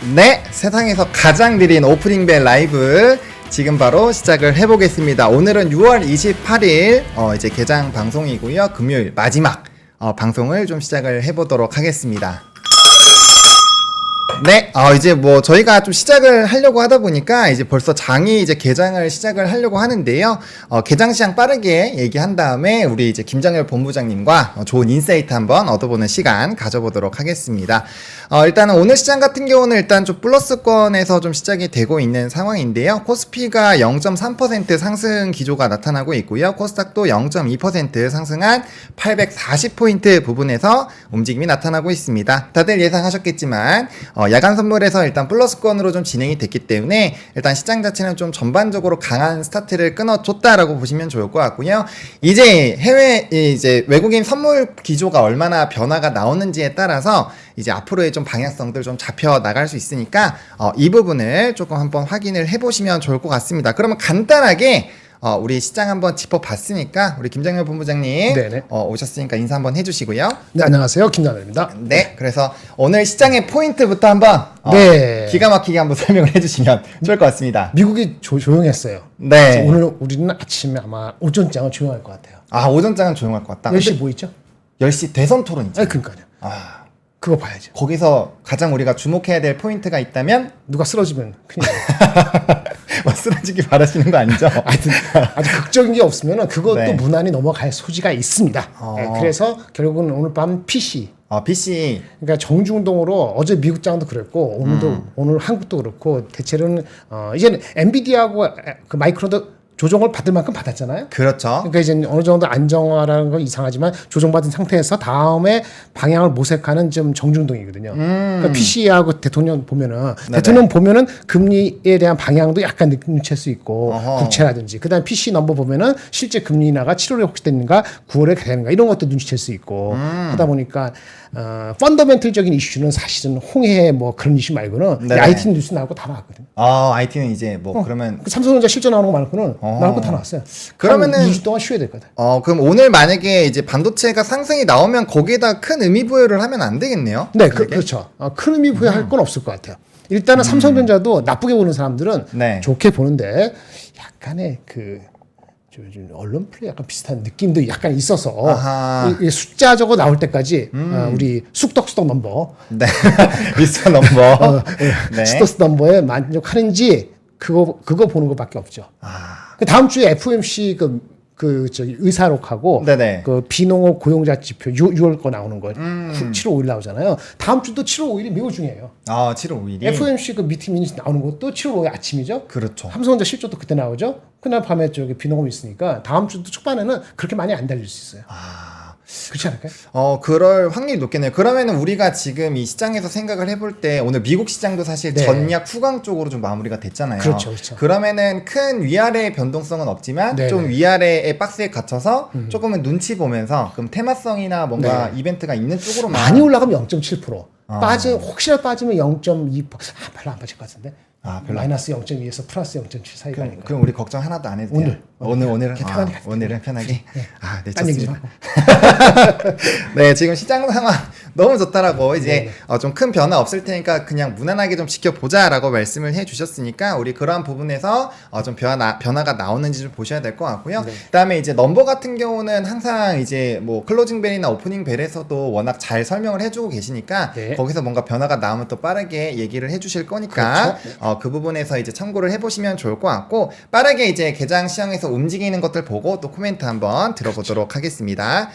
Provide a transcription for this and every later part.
네, 세상에서 가장 느린 오프닝 벨 라이브 지금 바로 시작을 해보겠습니다. 오늘은 6월 28일 이제 개장 방송이고요. 금요일 마지막 방송을 좀 시작을 해보도록 하겠습니다. 네, 이제 뭐 저희가 좀 시작을 하려고 하다 보니까 이제 벌써 장이 이제 개장을 시작을 하려고 하는데요. 개장 시장 빠르게 얘기한 다음에 우리 이제 김정열 본부장님과 좋은 인사이트 한번 얻어보는 시간 가져보도록 하겠습니다. 일단은 오늘 시장 같은 경우는 일단 좀 플러스권에서 좀 시작이 되고 있는 상황인데요. 코스피가 0.3% 상승 기조가 나타나고 있고요. 코스닥도 0.2% 상승한 840포인트 부분에서 움직임이 나타나고 있습니다. 다들 예상하셨겠지만 야간 선물에서 일단 플러스권으로 좀 진행이 됐기 때문에 일단 시장 자체는 좀 전반적으로 강한 스타트를 끊어줬다라고 보시면 좋을 것 같고요. 이제 이제 외국인 선물 기조가 얼마나 변화가 나오는지에 따라서 이제 앞으로의 좀 방향성들 좀 잡혀 나갈 수 있으니까 이 부분을 조금 한번 확인을 해보시면 좋을 것 같습니다. 그러면 간단하게 우리 시장 한번 짚어봤으니까 우리 김정열 본부장님 오셨으니까 인사 한번 해주시고요. 네, 안녕하세요. 김정열입니다. 네, 그래서 오늘 시장의 포인트부터 한번 기가 막히게 한번 설명을 해주시면 좋을 것 같습니다. 미국이 조용했어요. 네. 오늘 우리는 아침에 아마 오전장은 조용할 것 같아요. 오전장은 조용할 것 같다. 10시 뭐 있죠? 10시 대선 토론이죠. 그러니까요. 그거 봐야죠. 거기서 가장 우리가 주목해야 될 포인트가 있다면 누가 쓰러지면 큰일 나요. 쓰러지기 바라시는 거 아니죠? 하여튼 아주 극적인 게 없으면 그것도 네. 무난히 넘어갈 소지가 있습니다. 그래서 결국은 오늘 밤 PC PC. 그러니까 정중동으로 어제 미국장도 그랬고 오늘 한국도 그렇고 대체로는 이제는 엔비디아하고 그 마이크론도 조정을 받을 만큼 받았잖아요. 그렇죠. 그러니까 이제 어느 정도 안정화라는 건 이상하지만 조정받은 상태에서 다음에 방향을 모색하는 좀 정중동이거든요. 그러니까 PC하고 대통령 보면은 대통령 보면은 금리에 대한 방향도 약간 눈치챌 수 있고 국채라든지 그다음 PC 넘버 보면은 실제 금리 인하가 7월에 혹시 되는가 9월에 되는가 이런 것도 눈치챌 수 있고 하다 보니까 펀더멘털적인 이슈는 사실은 홍해 뭐 그런 이슈 말고는 IT 뉴스 나오고 다 나왔거든요. IT는 이제 뭐 그러면 삼성전자 실적 나오는 거 말고는 나올 거 다 나왔어요. 그러면은 2주 동안 쉬어야 될 거다. 그럼 오늘 만약에 이제 반도체가 상승이 나오면 거기에다 큰 의미 부여를 하면 안 되겠네요. 네, 그렇죠. 큰 의미 부여할 건 없을 것 같아요. 일단은 삼성전자도 나쁘게 보는 사람들은 좋게 보는데 약간의 요즘 언론 플레이 약간 비슷한 느낌도 약간 있어서 이 숫자 적어 나올 때까지 우리 쑥덕쑥덕 넘버 미스터 넘버 쑥덕쑥덕 넘버에 만족하는지 그거 보는 것밖에 없죠. 그 다음 주에 FOMC 저기 의사록하고 그 비농업 고용자 지표 6월 거 나오는 거 7월 5일 나오잖아요. 다음 주도 7월 5일이 매우 중요해요. 7월 5일이 FOMC 그 미팅 미니스 나오는 것도 7월 5일 아침이죠. 그렇죠. 삼성전자 실적도 그때 나오죠. 그날 밤에 저기 비농업이 있으니까 다음 주도 초반에는 그렇게 많이 안 달릴 수 있어요. 그렇지 않을까요? 그럴 확률이 높겠네요. 그러면은 우리가 지금 이 시장에서 생각을 해볼 때 오늘 미국 시장도 사실 전약 후강 쪽으로 좀 마무리가 됐잖아요. 그렇죠. 그러면은 큰 위아래의 변동성은 없지만 좀 위아래의 박스에 gat혀서 조금은 눈치 보면서 그럼 테마성이나 뭔가 이벤트가 있는 쪽으로만 많이 올라가면 0.7%. 혹시나 빠지면 0.2%. 별로 안 빠질 것 같은데. 마이너스 0.2에서 플러스 0.7 사이가 아닐까. 그럼 우리 걱정 하나도 안 해도 돼요. 오늘은 편하게. 오늘은 편하게. 딴 얘기 좀 하고. 네, 지금 시장 상황 너무 좋다라고 이제 좀 큰 변화 없을 테니까 그냥 무난하게 좀 지켜보자라고 말씀을 해주셨으니까 우리 그러한 부분에서 좀 변화가 나오는지 좀 보셔야 될 것 같고요. 그다음에 이제 넘버 같은 경우는 항상 이제 뭐 클로징 벨이나 오프닝 벨에서도 워낙 잘 설명을 해주고 계시니까 거기서 뭔가 변화가 나오면 또 빠르게 얘기를 해주실 거니까 그 부분에서 이제 참고를 해보시면 좋을 것 같고 빠르게 이제 개장 시장에서 움직이는 것들 보고 또 코멘트 한번 들어보도록 하겠습니다.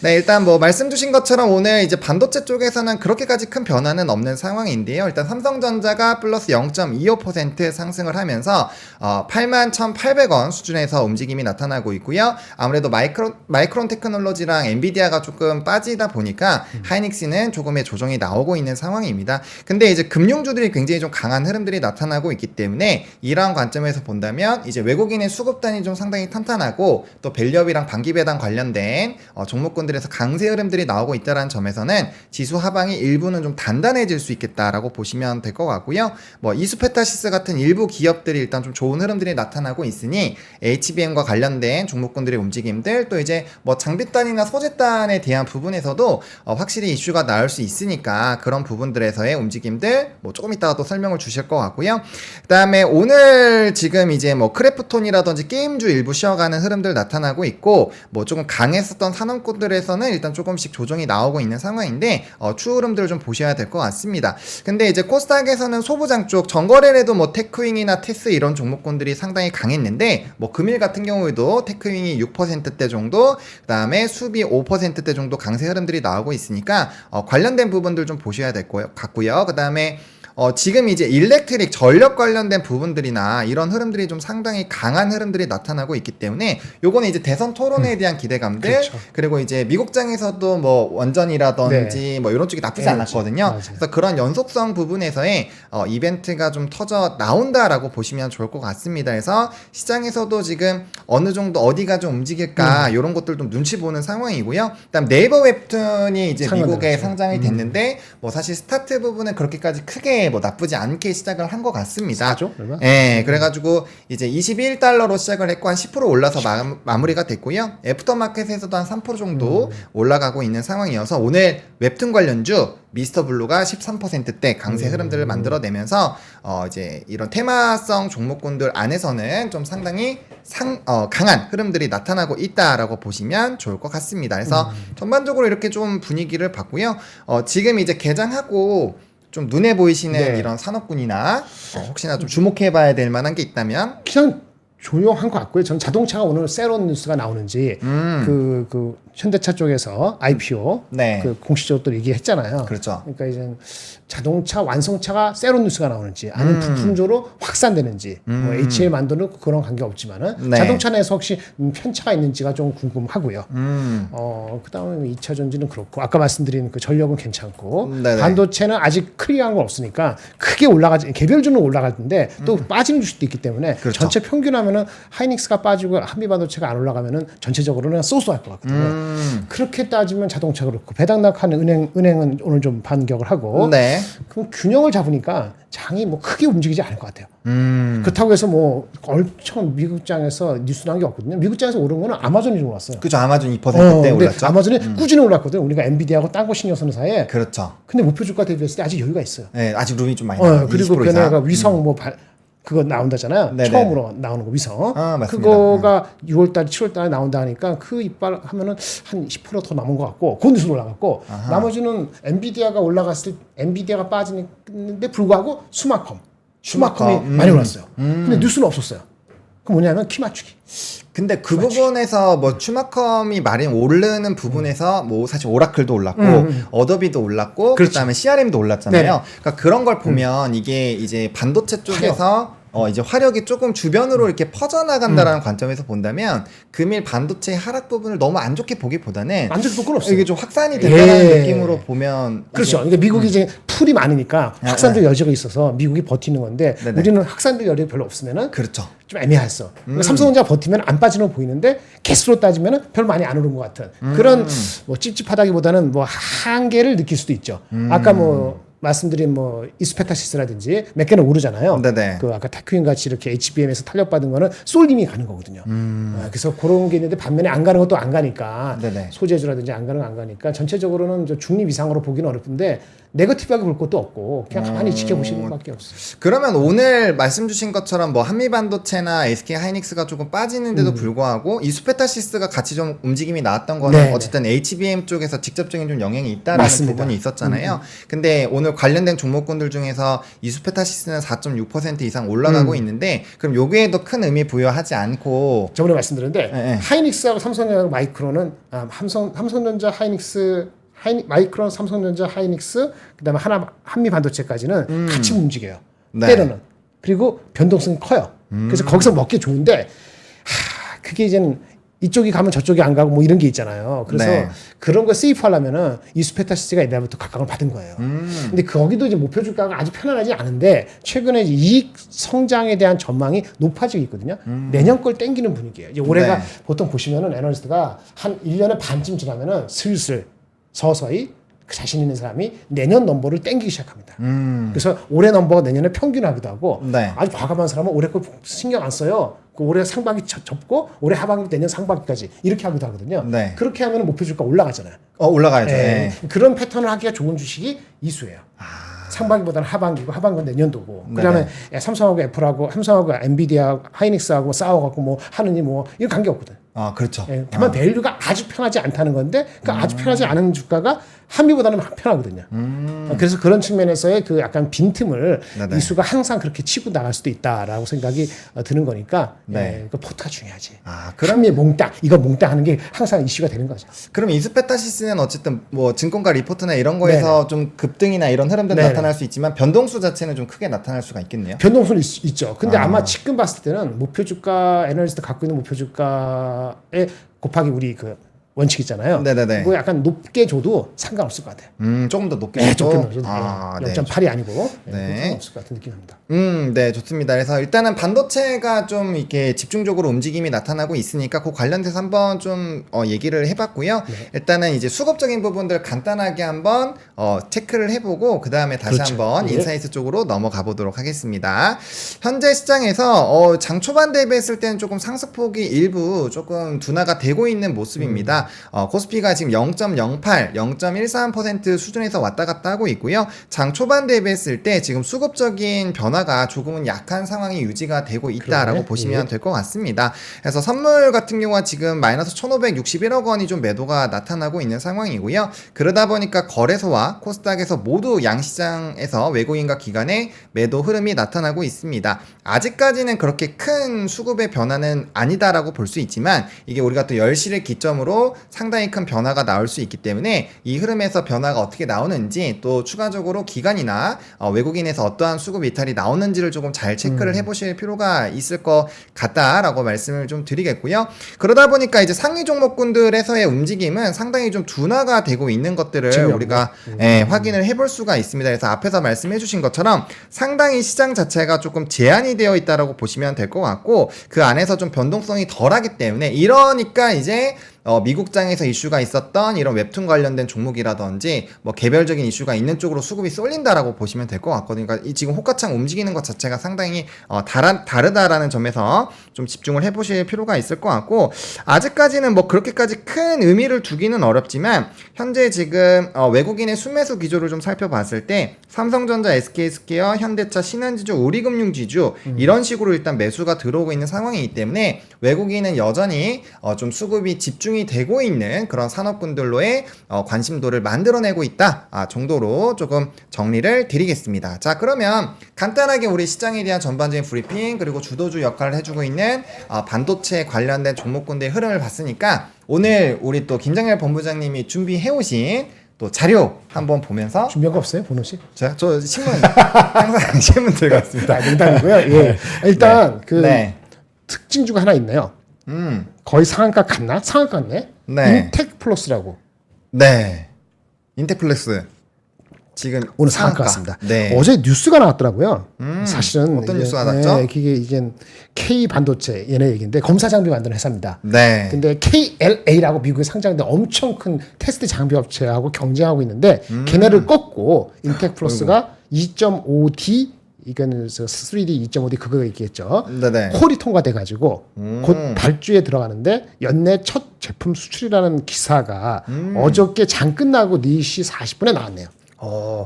네, 일단 뭐 말씀 주신 것처럼 오늘 이제 반도체 쪽에서는 그렇게까지 큰 변화는 없는 상황인데요. 일단 삼성전자가 플러스 0.25% 상승을 하면서 81,800원 수준에서 움직임이 나타나고 있고요. 아무래도 마이크론 테크놀로지랑 엔비디아가 조금 빠지다 보니까 하이닉스는 조금의 조정이 나오고 있는 상황입니다. 근데 이제 금융주들이 굉장히 좀 강한 흐름들이 나타나고 있기 때문에 이러한 관점에서 본다면 이제 외국인의 수급단이 좀 상당히 탄탄하고 또 밸류업이랑 반기배당 관련된 종목군들에서 강세 흐름들이 나오고 있다는 점에서는 보면은 지수 하방이 일부는 좀 단단해질 수 있겠다라고 보시면 될 것 같고요. 뭐 이수페타시스 같은 일부 기업들이 일단 좀 좋은 흐름들이 나타나고 있으니 HBM과 관련된 종목군들의 움직임들 또 이제 뭐 장비단이나 소재단에 대한 부분에서도 확실히 이슈가 나올 수 있으니까 그런 부분들에서의 움직임들 뭐 조금 이따가 또 설명을 주실 것 같고요. 그다음에 오늘 지금 이제 뭐 크래프톤이라든지 게임주 일부 쉬어가는 흐름들 나타나고 있고 뭐 조금 강했었던 산업군들에서는 일단 조금씩 조정이 나오고 있는 상황인데 추후 흐름들을 좀 보셔야 될 것 같습니다. 근데 이제 코스닥에서는 소부장 쪽 전거래에도 뭐 테크윙이나 테스 이런 종목군들이 상당히 강했는데 뭐 금일 같은 경우에도 테크윙이 6%대 정도 그다음에 수비 5%대 정도 강세 흐름들이 나오고 있으니까 관련된 부분들 좀 보셔야 될 것 같고요. 그다음에 지금 이제 일렉트릭 전력 관련된 부분들이나 이런 흐름들이 좀 상당히 강한 흐름들이 나타나고 있기 때문에 요거는 이제 대선 토론회에 대한 기대감들 그렇죠. 그리고 이제 미국장에서도 뭐 원전이라든지 뭐 이런 쪽이 나쁘지 않았거든요. 맞아요. 그래서 그런 연속성 부분에서의 이벤트가 좀 터져 나온다라고 보시면 좋을 것 같습니다. 그래서 시장에서도 지금 어느 정도 어디가 좀 움직일까 이런 것들 좀 눈치 보는 상황이고요. 그다음 네이버 웹툰이 이제 미국에 상장이 됐는데 뭐 사실 스타트 부분은 그렇게까지 크게 뭐 나쁘지 않게 시작을 한 것 같습니다. 싸죠? 얼마? 예, 그래가지고 이제 21달러로 시작을 했고 한 10% 올라서 마무리가 됐고요. 애프터마켓에서도 한 3% 정도 올라가고 있는 상황이어서 오늘 웹툰 관련주 미스터 블루가 13%대 강세 흐름들을 만들어내면서 이제 이런 테마성 종목군들 안에서는 좀 상당히 강한 흐름들이 나타나고 있다라고 보시면 좋을 것 같습니다. 그래서 전반적으로 이렇게 좀 분위기를 봤고요. 지금 이제 개장하고 좀 눈에 보이시는 네. 이런 산업군이나 혹시나 좀 주목해봐야 될 만한 게 있다면 그냥 조용한 것 같고요. 전 자동차가 오늘 세론 뉴스가 나오는지 그 현대차 쪽에서 IPO 네. 그 공식적으로 또 얘기했잖아요. 그렇죠. 그러니까 이제 자동차 완성차가 세론 뉴스가 나오는지 아니면 부품적으로 확산되는지 뭐 HL 만드는 그런 관계 없지만은 네. 자동차 내에서 혹시 편차가 있는지가 좀 궁금하고요. 음. 그다음에 2차 전지는 그렇고 아까 말씀드린 그 전력은 괜찮고 네네. 반도체는 아직 클리어한 건 없으니까 크게 올라가지 개별주는 올라갈 텐데 또 빠지는 주식도 있기 때문에 그렇죠. 전체 평균하면은 하이닉스가 빠지고 한미반도체가 안 올라가면은 전체적으로는 쏘쏘할 것 같거든요. 그렇게 따지면 자동차 그렇고 배당락하는 은행은 오늘 좀 반격을 하고 네. 그럼 균형을 잡으니까 장이 뭐 크게 움직이지 않을 것 같아요. 그렇다고 해서 뭐 엄청 미국장에서 뉴스 나온 게 없거든요. 미국장에서 오른 거는 아마존이 좀 올랐어요. 그죠. 아마존 2%대 근데 올랐죠. 아마존이 꾸준히 올랐거든요. 우리가 엔비디아하고 딴 거 신경 쓰는 사이에. 그렇죠. 근데 목표 주가 대비했을 때 아직 여유가 있어요. 네, 아직 룸이 좀 많이 나와요. 그리고 20% 걔네가 이상. 위성 그거 나온다잖아요. 네네. 처음으로 나오는 거 위성. 맞습니다. 그거가 6월달, 7월달에 나온다 하니까 그 이빨 하면은 한 20% 더 남은 것 같고, 그 뉴스로 올라갔고, 나머지는 엔비디아가 빠지는데 불구하고 수마컴이 많이 올랐어요. 근데 뉴스는 없었어요. 그 뭐냐면 키 맞추기. 근데 그 부분에서 뭐 추마컴이 많이 오르는 부분에서 뭐 사실 오라클도 올랐고 어도비도 올랐고 그렇죠. 그다음에 CRM도 올랐잖아요. 네네. 그러니까 그런 걸 보면 이게 이제 반도체 쪽에서 이제 화력이 조금 주변으로 이렇게 퍼져나간다라는 관점에서 본다면 금일 반도체 하락 부분을 너무 안 좋게 보기보다는 안 좋게 볼 건 없어요. 이게 좀 확산이 된다는 예. 느낌으로 보면 그렇죠. 그러니까 미국이 이제 풀이 많으니까 확산될 여지가 있어서 미국이 버티는 건데 네네. 우리는 확산될 여지가 별로 없으면은 그렇죠. 좀 애매했어. 그러니까 삼성전자 버티면 안 빠지는 거 보이는데 개수로 따지면은 별 많이 안 오른 것 같은 그런 뭐 찝찝하다기보다는 뭐 한계를 느낄 수도 있죠. 아까 뭐 말씀드린 뭐 이수페타시스라든지 몇 개는 오르잖아요. 네네. 그 아까 타큐인 같이 이렇게 HBM에서 탄력받은 거는 쏠림이 가는 거거든요. 그래서 그런 게 있는데 반면에 안 가는 것도 안 가니까 네네. 소재주라든지 안 가는 거 안 가니까 전체적으로는 저 중립 이상으로 보기는 어렵던데 네거티브하게 볼 것도 없고 그냥 가만히 지켜보시는 것밖에 없어요. 그러면 오늘 말씀 주신 것처럼 뭐 한미반도체나 SK 하이닉스가 조금 빠지는데도 불구하고 이수페타시스가 같이 좀 움직임이 나왔던 거는 네네. 어쨌든 HBM 쪽에서 직접적인 좀 영향이 있다라는 맞습니다. 부분이 있었잖아요. 근데 오늘 관련된 종목군들 중에서 이수페타시스는 4.6% 이상 올라가고 있는데 그럼 여기에도 큰 의미 부여하지 않고 저번에 말씀드렸는데 네. 하이닉스하고 삼성전자 마이크론은 삼성전자 하이닉스 마이크론 삼성전자 하이닉스 그다음에 한미 반도체까지는 같이 움직여요. 네. 때로는 그리고 변동성이 커요. 그래서 거기서 먹기 좋은데 그게 이제는 이쪽이 가면 저쪽이 안 가고 뭐 이런 게 있잖아요. 그래서 네. 그런 거 세이프하려면은 이수페타시스가 옛날부터 각광을 받은 거예요. 근데 거기도 이제 목표 주가가 아주 편안하지 않은데 최근에 이제 이익 성장에 대한 전망이 높아지고 있거든요. 내년 걸 땡기는 분위기예요. 이제 올해가 네. 보통 보시면은 애널리스트가 한 1년의 반쯤 지나면은 슬슬 서서히 자신 있는 사람이 내년 넘버를 땡기기 시작합니다. 그래서 올해 넘버가 내년에 평균하기도 하고 네. 아주 과감한 사람은 올해 거 신경 안 써요. 그 올해 상반기 접고 올해 하반기 내년 상반기까지 이렇게 하기도 하거든요. 네. 그렇게 하면 목표 주가 올라가잖아요. 올라가야죠. 예. 네. 그런 패턴을 하기가 좋은 주식이 이수예요. 상반기보다는 하반기고 하반기는 내년도고. 그다음에 삼성하고 애플하고 삼성하고 엔비디아, 하이닉스하고 싸워갖고 뭐 하느니 뭐 이거 관계 없거든. 아, 그렇죠. 예, 다만 밸류가 아주 편하지 않다는 건데 그 아주 편하지 않은 주가가 한미보다는 편하거든요. 그래서 그런 측면에서의 그 약간 빈틈을 네네. 이수가 항상 그렇게 치고 나갈 수도 있다라고 생각이 드는 거니까 네. 그 포트가 중요하지. 아, 한미 몽땅 이거 몽땅 하는 게 항상 이슈가 되는 거죠. 그럼 이스페타시스는 어쨌든 뭐 증권가 리포트나 이런 거에서 좀 급등이나 이런 흐름들 네네. 나타날 수 있지만 변동수 자체는 좀 크게 나타날 수가 있겠네요. 변동성이 있죠. 근데 아마 지금 봤을 때는 목표 주가 애널리스트 갖고 있는 목표 주가에 곱하기 우리 그 원칙 있잖아요. 네네네. 그거 약간 높게 줘도 상관없을 것 같아요. 조금 더 높게 네, 줘도? 조금 줘도 아, 네. 0.8이 아니고 네. 상관없을 것 같은 느낌입니다. 네, 좋습니다. 그래서 일단은 반도체가 좀 이렇게 집중적으로 움직임이 나타나고 있으니까 그 관련돼서 한번 좀 얘기를 해봤고요. 일단은 이제 수급적인 부분들 간단하게 한번 체크를 해보고 그 다음에 다시 그렇죠. 한번 예. 인사이트 쪽으로 넘어가 보도록 하겠습니다. 현재 시장에서 장 초반 대비했을 때는 조금 상승폭이 일부 조금 둔화가 되고 있는 모습입니다. 코스피가 지금 0.08, 0.13% 수준에서 왔다 갔다 하고 있고요. 장 초반 대비했을 때 지금 수급적인 변화가 조금은 약한 상황이 유지가 되고 있다라고 그러네. 보시면 될 것 같습니다. 그래서 선물 같은 경우가 지금 마이너스 1,561억 원이 좀 매도가 나타나고 있는 상황이고요. 그러다 보니까 거래소와 코스닥에서 모두 양시장에서 외국인과 기관의 매도 흐름이 나타나고 있습니다. 아직까지는 그렇게 큰 수급의 변화는 아니다라고 볼 수 있지만 이게 우리가 또 10시를 기점으로 상당히 큰 변화가 나올 수 있기 때문에 이 흐름에서 변화가 어떻게 나오는지 또 추가적으로 기관이나 외국인에서 어떠한 수급 이탈이 나오는지를 조금 잘 체크를 해보실 필요가 있을 것 같다라고 말씀을 좀 드리겠고요. 그러다 보니까 이제 상위 종목군들에서의 움직임은 상당히 좀 둔화가 되고 있는 것들을 우리가 확인을 해볼 수가 있습니다. 그래서 앞에서 말씀해 주신 것처럼 상당히 시장 자체가 조금 제한이 되어 있다라고 보시면 될 것 같고 그 안에서 좀 변동성이 덜하기 때문에 이러니까 이제 미국장에서 이슈가 있었던 이런 웹툰 관련된 종목이라든지 뭐 개별적인 이슈가 있는 쪽으로 수급이 쏠린다라고 보시면 될 것 같거든요. 그러니까 지금 호가창 움직이는 것 자체가 상당히 다르다라는 점에서 좀 집중을 해보실 필요가 있을 것 같고 아직까지는 뭐 그렇게까지 큰 의미를 두기는 어렵지만 현재 지금 외국인의 순매수 기조를 좀 살펴봤을 때 삼성전자, SK스퀘어, 현대차, 신한지주, 우리금융지주 이런 식으로 일단 매수가 들어오고 있는 상황이기 때문에 외국인은 여전히 좀 수급이 집중이 되고 있는 그런 산업군들로의 관심도를 만들어내고 있다 정도로 조금 정리를 드리겠습니다. 자, 그러면 간단하게 우리 시장에 대한 전반적인 브리핑 그리고 주도주 역할을 해주고 있는 반도체 관련된 종목군들의 흐름을 봤으니까 오늘 우리 또 김장렬 본부장님이 준비해오신 또 자료 한번 보면서 준비한 거 없어요, 보노 씨? 저 신문 항상 신문 들고 왔습니다. 농담이고요. 예. 일단 그 네. 특징주가 하나 있네요. 거의 상한가 같나? 상한가 같네. 네. 인텍 플러스라고. 네. 인텍플렉스 지금 오늘 상한가 같습니다. 네. 어제 뉴스가 나왔더라고요. 사실은 어떤 이게, 뉴스가 났죠? 이게 이제 K 반도체 얘네 얘기인데 검사 장비 만드는 회사입니다. 네. 근데 KLA라고 미국에 상장된 엄청 큰 테스트 장비 업체하고 경쟁하고 있는데 걔네를 꺾고 인텍 플러스가 2.5D 이거는 3D 2.5D 그거가 있겠죠. 네네. 콜이 통과돼가지고 곧 발주에 들어가는데 연내 첫 제품 수출이라는 기사가 어저께 장 끝나고 4시 40분에 나왔네요.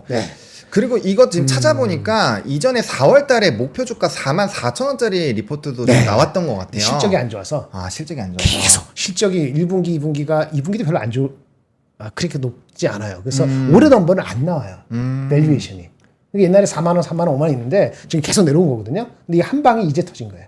네. 그리고 이거 지금 찾아보니까 이전에 4월 달에 목표 주가 44,000원짜리 리포트도 좀 나왔던 것 같아요. 실적이 안 좋아서 실적이 안 좋아서. 계속 실적이 1분기, 2분기도 별로 안 그렇게 높지 않아요. 그래서 올해 넘버는 안 나와요. 밸류에이션이. 옛날에 4만 원, 3만 원, 5만 원 있는데 지금 계속 내려온 거거든요. 근데 이게 한 방에 이제 터진 거예요.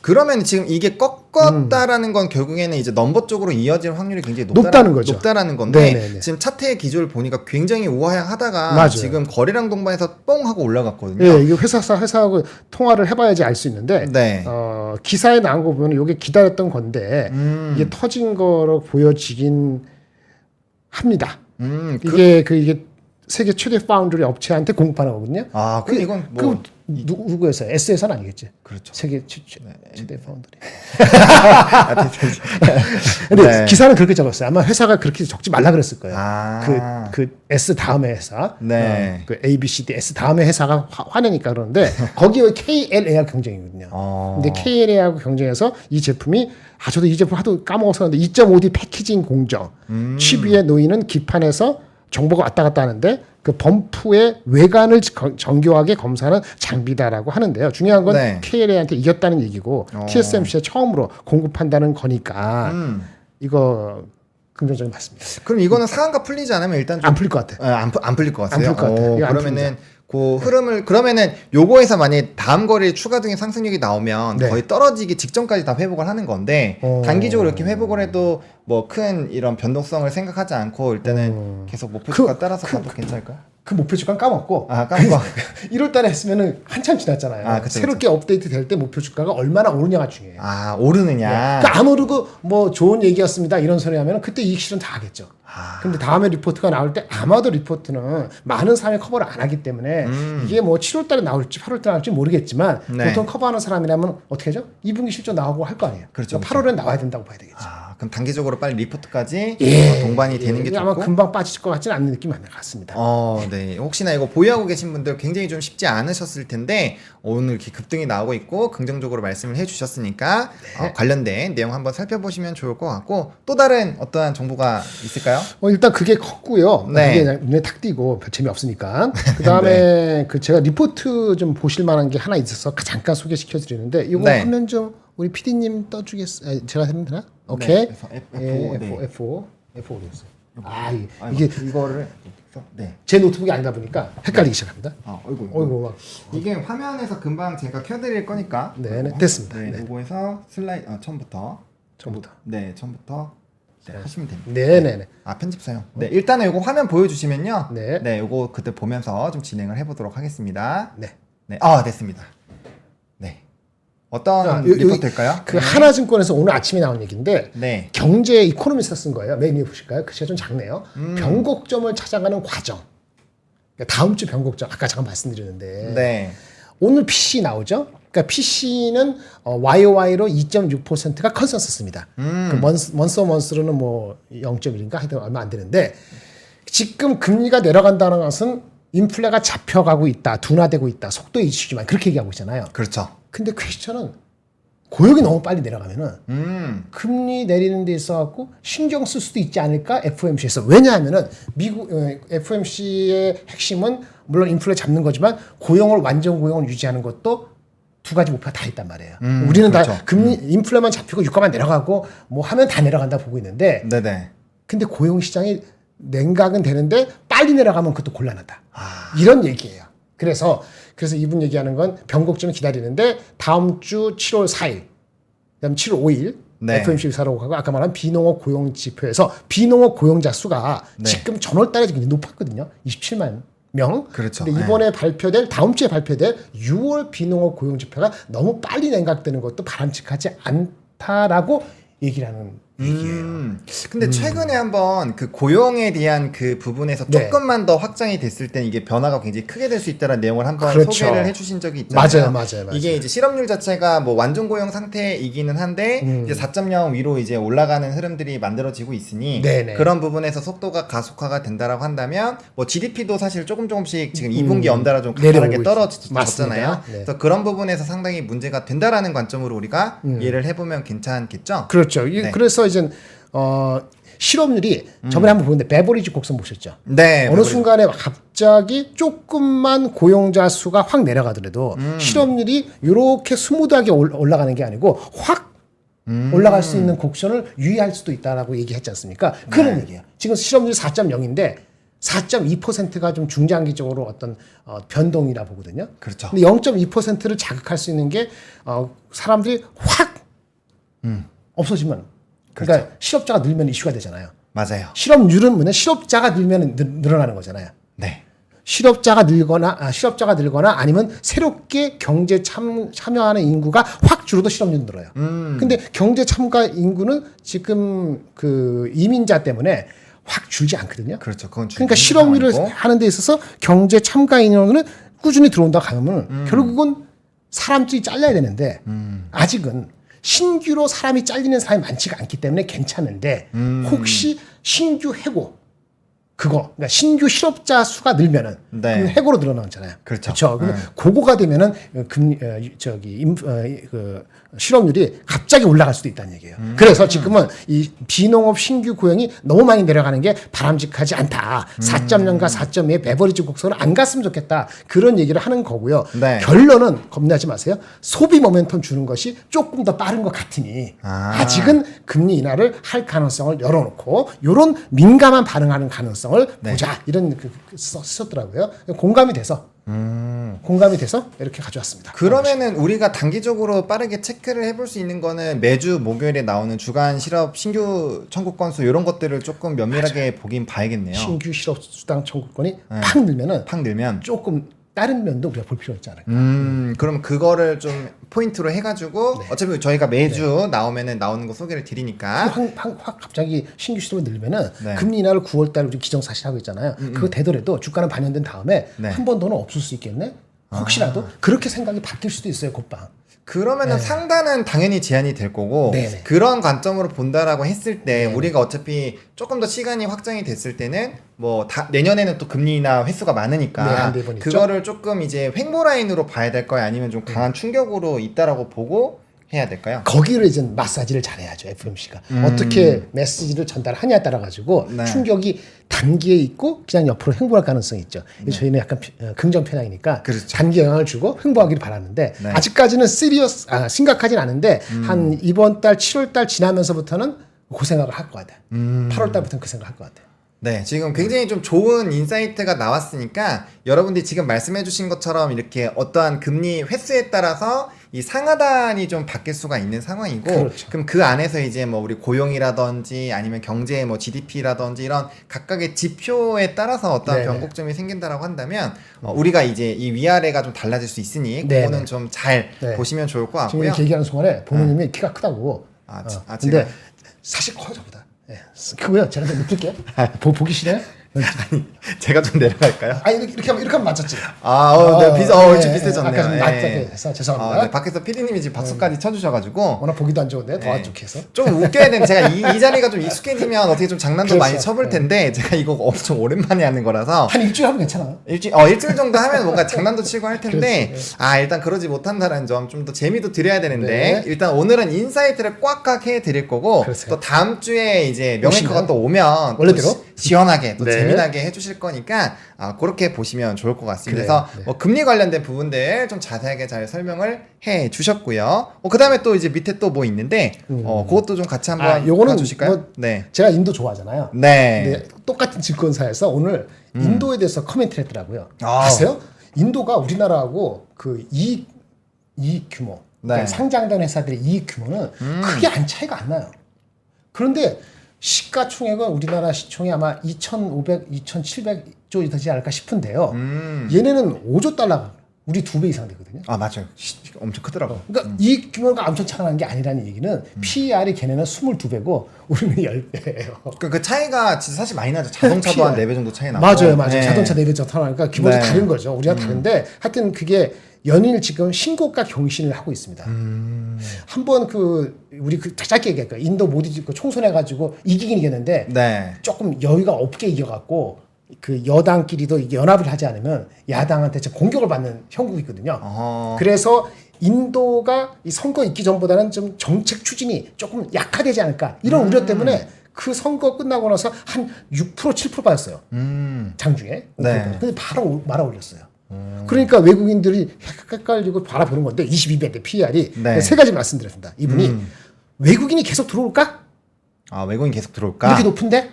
그러면 지금 이게 꺾었다라는 건 결국에는 이제 넘버 쪽으로 이어질 확률이 굉장히 높다는 거죠. 높다라는 건데 네네네. 지금 차트의 기조를 보니까 굉장히 우하향하다가 맞아요. 지금 거래량 동반해서 뻥 하고 올라갔거든요. 예, 이게 회사하고 통화를 해봐야지 알 수 있는데 네. 기사에 나온 거 보면 이게 기다렸던 건데 이게 터진 거로 보여지긴 합니다. 이게 세계 최대 파운드리 업체한테 공급하는 거거든요. 아, 그럼 이건 뭐 누구에서요? S에서는 아니겠지. 그렇죠. 세계 최대 파운드리. 근데 네. 기사는 그렇게 적었어요. 아마 회사가 그렇게 적지 말라 그랬을 거예요. 아. 그 S 다음에 회사, 네. 그 A, B, C, D, S 다음에 회사가 화내니까 그러는데 거기에 KLA하고 경쟁이거든요. 근데 KLA하고 경쟁해서 이 제품이 저도 이 제품 하도 까먹어서 그런데 2.5D 패키징 공정, 칩 위에 놓이는 기판에서 정보가 왔다 갔다 하는데 그 범프의 외관을 정교하게 검사하는 장비다라고 하는데요. 중요한 건 네. KLA한테 이겼다는 얘기고 TSMC에 처음으로 공급한다는 거니까 이거 긍정적인 맞습니다. 그럼 이거는 상한가 풀리지 않으면 일단 좀 안 풀릴 것 같아. 안 풀릴 것 같아요. 안 풀릴 것 같아요. 이거 안 그러면은 그 흐름을 그러면은 요거에서 만약 다음 거래에 추가적인 상승력이 나오면 네. 거의 떨어지기 직전까지 다 회복을 하는 건데 단기적으로 이렇게 회복을 해도 뭐 큰 이런 변동성을 생각하지 않고 일단은 계속 목표가 따라서 가도 괜찮을까요? 그 목표 주가는 까먹고 아, 까먹고. 1월 달에 했으면은 한참 지났잖아요. 아, 그쵸, 새롭게 업데이트 될 때 목표 주가가 얼마나 오르냐가 중요해요. 아, 오르느냐. 그러니까 안 오르고 뭐 좋은 얘기였습니다 이런 소리 하면 그때 이익 실현 다 하겠죠. 근데 다음에 리포트가 나올 때 아마도 리포트는 많은 사람이 커버를 안 하기 때문에 이게 뭐 7월 달에 나올지 8월 달에 나올지 모르겠지만 네. 보통 커버하는 사람이라면 어떻게 하죠? 2분기 실적 나오고 할 거 아니에요. 그렇죠, 그러니까 8월에 나와야 된다고 봐야 되겠죠. 그럼 단기적으로 빨리 리포트까지 예. 동반이 되는 게 이게 좋고. 아마 금방 빠질 것 같지는 않는 느낌이 같습니다. 네. 혹시나 이거 보유하고 계신 분들 굉장히 좀 쉽지 않으셨을 텐데 오늘 이렇게 급등이 나오고 있고 긍정적으로 말씀을 해주셨으니까 관련된 내용 한번 살펴보시면 좋을 것 같고 또 다른 어떠한 정보가 있을까요? 일단 그게 컸고요. 네. 그게 눈에 탁 띄고 별 재미없으니까. 그 다음에 그 제가 리포트 좀 보실 만한 게 하나 있어서 잠깐 소개시켜 드리는데 이거 네. 화면 좀 우리 PD님 떠주겠어요? 제가 하면 되나? 오케이. 그래서 예, F5, F5 어디였어요? 이게 이게 이거를 네. 제 노트북이 아니다 보니까 헷갈리기 시작합니다. 어이구. 어이구 막. 이게 화면에서 금방 제가 켜드릴 거니까. 네, 됐습니다. 네, 네. 요거에서 슬라이드 처음부터. 처음부터. 네, 처음부터 하시면 됩니다. 네네네. 편집 사용. 네, 일단은 요거 화면 보여주시면요. 네. 요거 그때 보면서 좀 진행을 해보도록 하겠습니다. 네. 네, 됐습니다. 네. 어떤 리포트일까요? 그 하나증권에서 오늘 아침에 나온 얘기인데 네. 경제 이코노미스트 쓴 거예요. 메인 위에 보실까요? 글씨가 좀 작네요. 변곡점을 찾아가는 과정. 그러니까 다음 주 변곡점 아까 잠깐 말씀드렸는데 네. 오늘 PC 나오죠. 그러니까 PC는 YOY로 2.6%가 컨센서스입니다. 그 먼스로는 뭐 0.1인가 하여튼 얼마 안 되는데 지금 금리가 내려간다는 것은 인플레가 잡혀가고 있다, 둔화되고 있다, 속도 이슈지만 그렇게 얘기하고 있잖아요. 그렇죠. 근데 퀘스천은 고용이 너무 빨리 내려가면은 금리 내리는 데 있어갖고 신경 쓸 수도 있지 않을까 FOMC에서. 왜냐하면은 미국 FOMC의 핵심은 물론 인플레 잡는 거지만 고용을 완전 고용을 유지하는 것도 두 가지 목표가 다 있단 말이에요. 우리는 그렇죠. 다 금리 인플레만 잡히고 유가만 내려가고 뭐 하면 다 내려간다 보고 있는데 네네. 근데 고용 시장이 냉각은 되는데 빨리 내려가면 그것도 곤란하다. 이런 얘기예요. 그래서 이분 얘기하는 건 변곡점을 기다리는데 다음 주 7월 4일, 그다음 7월 5일 네. FOMC 의사라고 하고 아까 말한 비농업 고용 지표에서 비농업 고용자 수가 네. 지금 전월 달에 굉장히 높았거든요. 27만 명. 그렇죠. 근데 이번에 발표될 다음 주에 발표될 6월 비농업 고용 지표가 너무 빨리 냉각되는 것도 바람직하지 않다라고 얘기를 하는 얘기예요. 근데 최근에 한번 그 고용에 대한 그 부분에서 네. 조금만 더 확장이 됐을 때 이게 변화가 굉장히 크게 될 수 있다는 내용을 한번 그렇죠. 소개를 해주신 적이 있잖아요. 맞아요. 이게 이제 실업률 자체가 뭐 완전 고용 상태이기는 한데 이제 4.0 위로 이제 올라가는 흐름들이 만들어지고 있으니 네네. 그런 부분에서 속도가 가속화가 된다라고 한다면 뭐 GDP도 사실 조금씩 지금 2분기 연달아 좀 가파르게 내려오고 떨어졌잖아요. 맞습니다. 네. 그래서 그런 부분에서 상당히 문제가 된다라는 관점으로 우리가 이해를 해보면 괜찮겠죠. 그렇죠. 네. 그래서 이제 실업률이 저번에 한번 보는데 베버리지 곡선 보셨죠? 네. 어느 순간에 갑자기 조금만 고용자 수가 확 내려가더라도 실업률이 이렇게 스무드하게 올라가는 게 아니고 확 올라갈 수 있는 곡선을 유의할 수도 있다라고 얘기했지 않습니까? 그런 얘기예요. 지금 실업률이 4.0인데 4.2%가 좀 중장기적으로 어떤 변동이라 보거든요. 그렇죠. 근데 0.2%를 자극할 수 있는 게 사람들이 확 없어지면 그러니까 실업자가 늘면 이슈가 되잖아요. 맞아요. 실업률은 뭐냐? 실업자가 늘면 늘어나는 거잖아요. 네. 실업자가 늘거나 아니면 새롭게 경제 참여하는 인구가 확 줄어도 실업률이 늘어요. 근데 경제 참가 인구는 지금 그 이민자 때문에 확 줄지 않거든요. 그렇죠. 그건 그러니까 실업률을 상황이고. 하는 데 있어서 경제 참가 인원은 꾸준히 들어온다 하면 결국은 사람들이 잘려야 되는데 아직은 신규로 사람이 잘리는 사람이 많지가 않기 때문에 괜찮은데 혹시 신규 해고 그러니까 신규 실업자 수가 늘면은 네. 그럼 해고로 늘어나잖아요. 그렇죠. 그러면 그거가 되면은 그 실업률이 갑자기 올라갈 수도 있다는 얘기예요. 그래서 지금은 이 비농업 신규 고용이 너무 많이 내려가는 게 바람직하지 않다. 4.0과 4.2의 베버리지 곡선을 안 갔으면 좋겠다. 그런 얘기를 하는 거고요. 네. 결론은 겁내지 마세요. 소비 모멘텀 주는 것이 조금 더 빠른 것 같으니 아직은 금리 인하를 할 가능성을 열어놓고 이런 민감한 반응하는 가능성을 보자. 이런 쓰셨더라고요. 공감이 돼서 이렇게 가져왔습니다. 그러면은 우리가 단기적으로 빠르게 체크를 해볼 수 있는 거는 매주 목요일에 나오는 주간 실업 신규 청구 건수 이런 것들을 조금 면밀하게 보긴 봐야겠네요. 신규 실업 수당 청구권이 팍 늘면은 팍 늘면 조금 다른 면도 우리가 볼 필요가 있지 않을까. 그럼 그거를 좀 포인트로 해가지고 어차피 저희가 매주 나오면은 나오는 거 소개를 드리니까 확 갑자기 신규 실업이 늘면은 네. 금리 인하를 9월달 우리 기정사실 하고 있잖아요. 그거 되더라도 주가는 반영된 다음에 네. 한 번 더는 없을 수 있겠네. 혹시라도 그렇게 생각이 바뀔 수도 있어요. 곧방. 그러면은 상단은 당연히 제한이 될 거고 네네. 그런 관점으로 본다라고 했을 때 우리가 어차피 조금 더 시간이 확장이 됐을 때는 뭐 내년에는 또 금리 인하 횟수가 많으니까 네, 한네 번 있죠. 그거를 조금 이제 횡보 라인으로 봐야 될 거야 아니면 좀 강한 충격으로 있다라고 보고 해야 될까요? 거기를 이제 마사지를 잘해야죠. FMC가 어떻게 메시지를 전달하냐에 따라 가지고 네. 충격이 단기에 있고 그냥 옆으로 횡보할 가능성이 있죠. 저희는 약간 긍정 편향이니까 그렇죠. 단기 영향을 주고 횡보하기를 바랐는데 네. 아직까지는 심각하진 않은데 한 이번 달 7월 달 지나면서부터는 그 생각을 할 것 같아요. 8월 달부터는 그 생각을 할 것 같아요. 네, 지금 굉장히 좀 좋은 인사이트가 나왔으니까 여러분들이 지금 말씀해주신 것처럼 이렇게 어떠한 금리 횟수에 따라서 이 상하단이 좀 바뀔 수가 있는 상황이고, 그렇죠. 그럼 그 안에서 이제 뭐 우리 고용이라든지 아니면 경제의 뭐 GDP라든지 이런 각각의 지표에 따라서 어떠한 네네. 변곡점이 생긴다라고 한다면 우리가 이제 이 위아래가 좀 달라질 수 있으니 네네. 그거는 좀 잘 네. 보시면 좋을 것 지금 같고요. 이렇게 얘기하는 순간에 보느님이 키가 크다고. 제가 근데 사실 커요 저보다. 예. 크고요. 제가 좀 높일게요. 보기 싫어요? 제가 좀 내려갈까요? 아니 이렇게 하면 맞췄지. 네, 얼추 예, 비슷해졌네요. 아까 좀 예. 낮게 해서 죄송합니다. 네, 밖에서 PD님이 지금 박수까지 쳐주셔가지고 워낙 보기도 안 좋은데 더 네. 안좋게 해서. 좀 웃겨야 되는 제가 이 자리가 좀 익숙해지면 어떻게 좀 장난도 그렇죠. 많이 쳐볼 텐데 제가 이거 엄청 오랜만에 하는 거라서 한 일주일 하면 괜찮아. 일주일 정도 하면 뭔가 장난도 치고 할 텐데 그렇지. 일단 그러지 못한다는 점 좀 더 재미도 드려야 되는데 네. 일단 오늘은 인사이트를 꽉꽉 해드릴 거고 그러세요. 또 다음 주에 이제 명예커가 오시면 또 오면 원래대로? 또 시원하게 또 네. 재미나게 해주실 거니까 그렇게 보시면 좋을 것 같습니다. 그래요. 그래서 뭐 금리 관련된 부분들 좀 자세하게 잘 설명을 해 주셨고요. 그 다음에 또 이제 밑에 또 뭐 있는데 그것도 좀 같이 한번 요거는 봐주실까요? 뭐 네. 제가 인도 좋아하잖아요. 네. 근데 똑같은 증권사에서 오늘 인도에 대해서 코멘트를 했더라고요. 아. 아세요? 인도가 우리나라하고 그 이익 규모, 그러니까 네. 상장된 회사들의 이익 규모는 크게 차이가 안 나요. 그런데 시가총액은 우리나라 시총이 아마 2,500, 2,700조 되지 않을까 싶은데요. 얘네는 5조 달러, 우리 2배 이상 되거든요. 맞아요. 엄청 크더라고. 그러니까 이익 규모가 엄청 차가는 게 아니라는 얘기는 PER이 걔네는 22배고 우리는 10배예요. 그 차이가 진짜 사실 많이 나죠. 자동차도 한 4배 정도 차이 나고. 맞아요. 네. 자동차 4배 정도 나니까 기본적으로 네. 다른 거죠. 우리가 다른데 하여튼 그게 연일 지금 신고가 경신을 하고 있습니다. 한번 우리 짧게 얘기할까요? 인도 모디 총선해 가지고 이기긴 이겼는데 네. 조금 여유가 없게 이겨갖고 그 여당끼리도 이게 연합을 하지 않으면 야당한테 진짜 공격을 받는 형국이 있거든요. 그래서 인도가 이 선거 있기 전보다는 좀 정책 추진이 조금 약화되지 않을까 이런 우려 때문에 그 선거 끝나고 나서 한 6% 7% 받았어요. 장중에. 네. 근데 바로 말아 올렸어요. 그러니까 외국인들이 헷갈리고 바라보는 건데 22배인데 PER이 네. 세 가지 말씀드렸습니다. 이분이 외국인이 계속 들어올까? 외국인 계속 들어올까? 이렇게 높은데?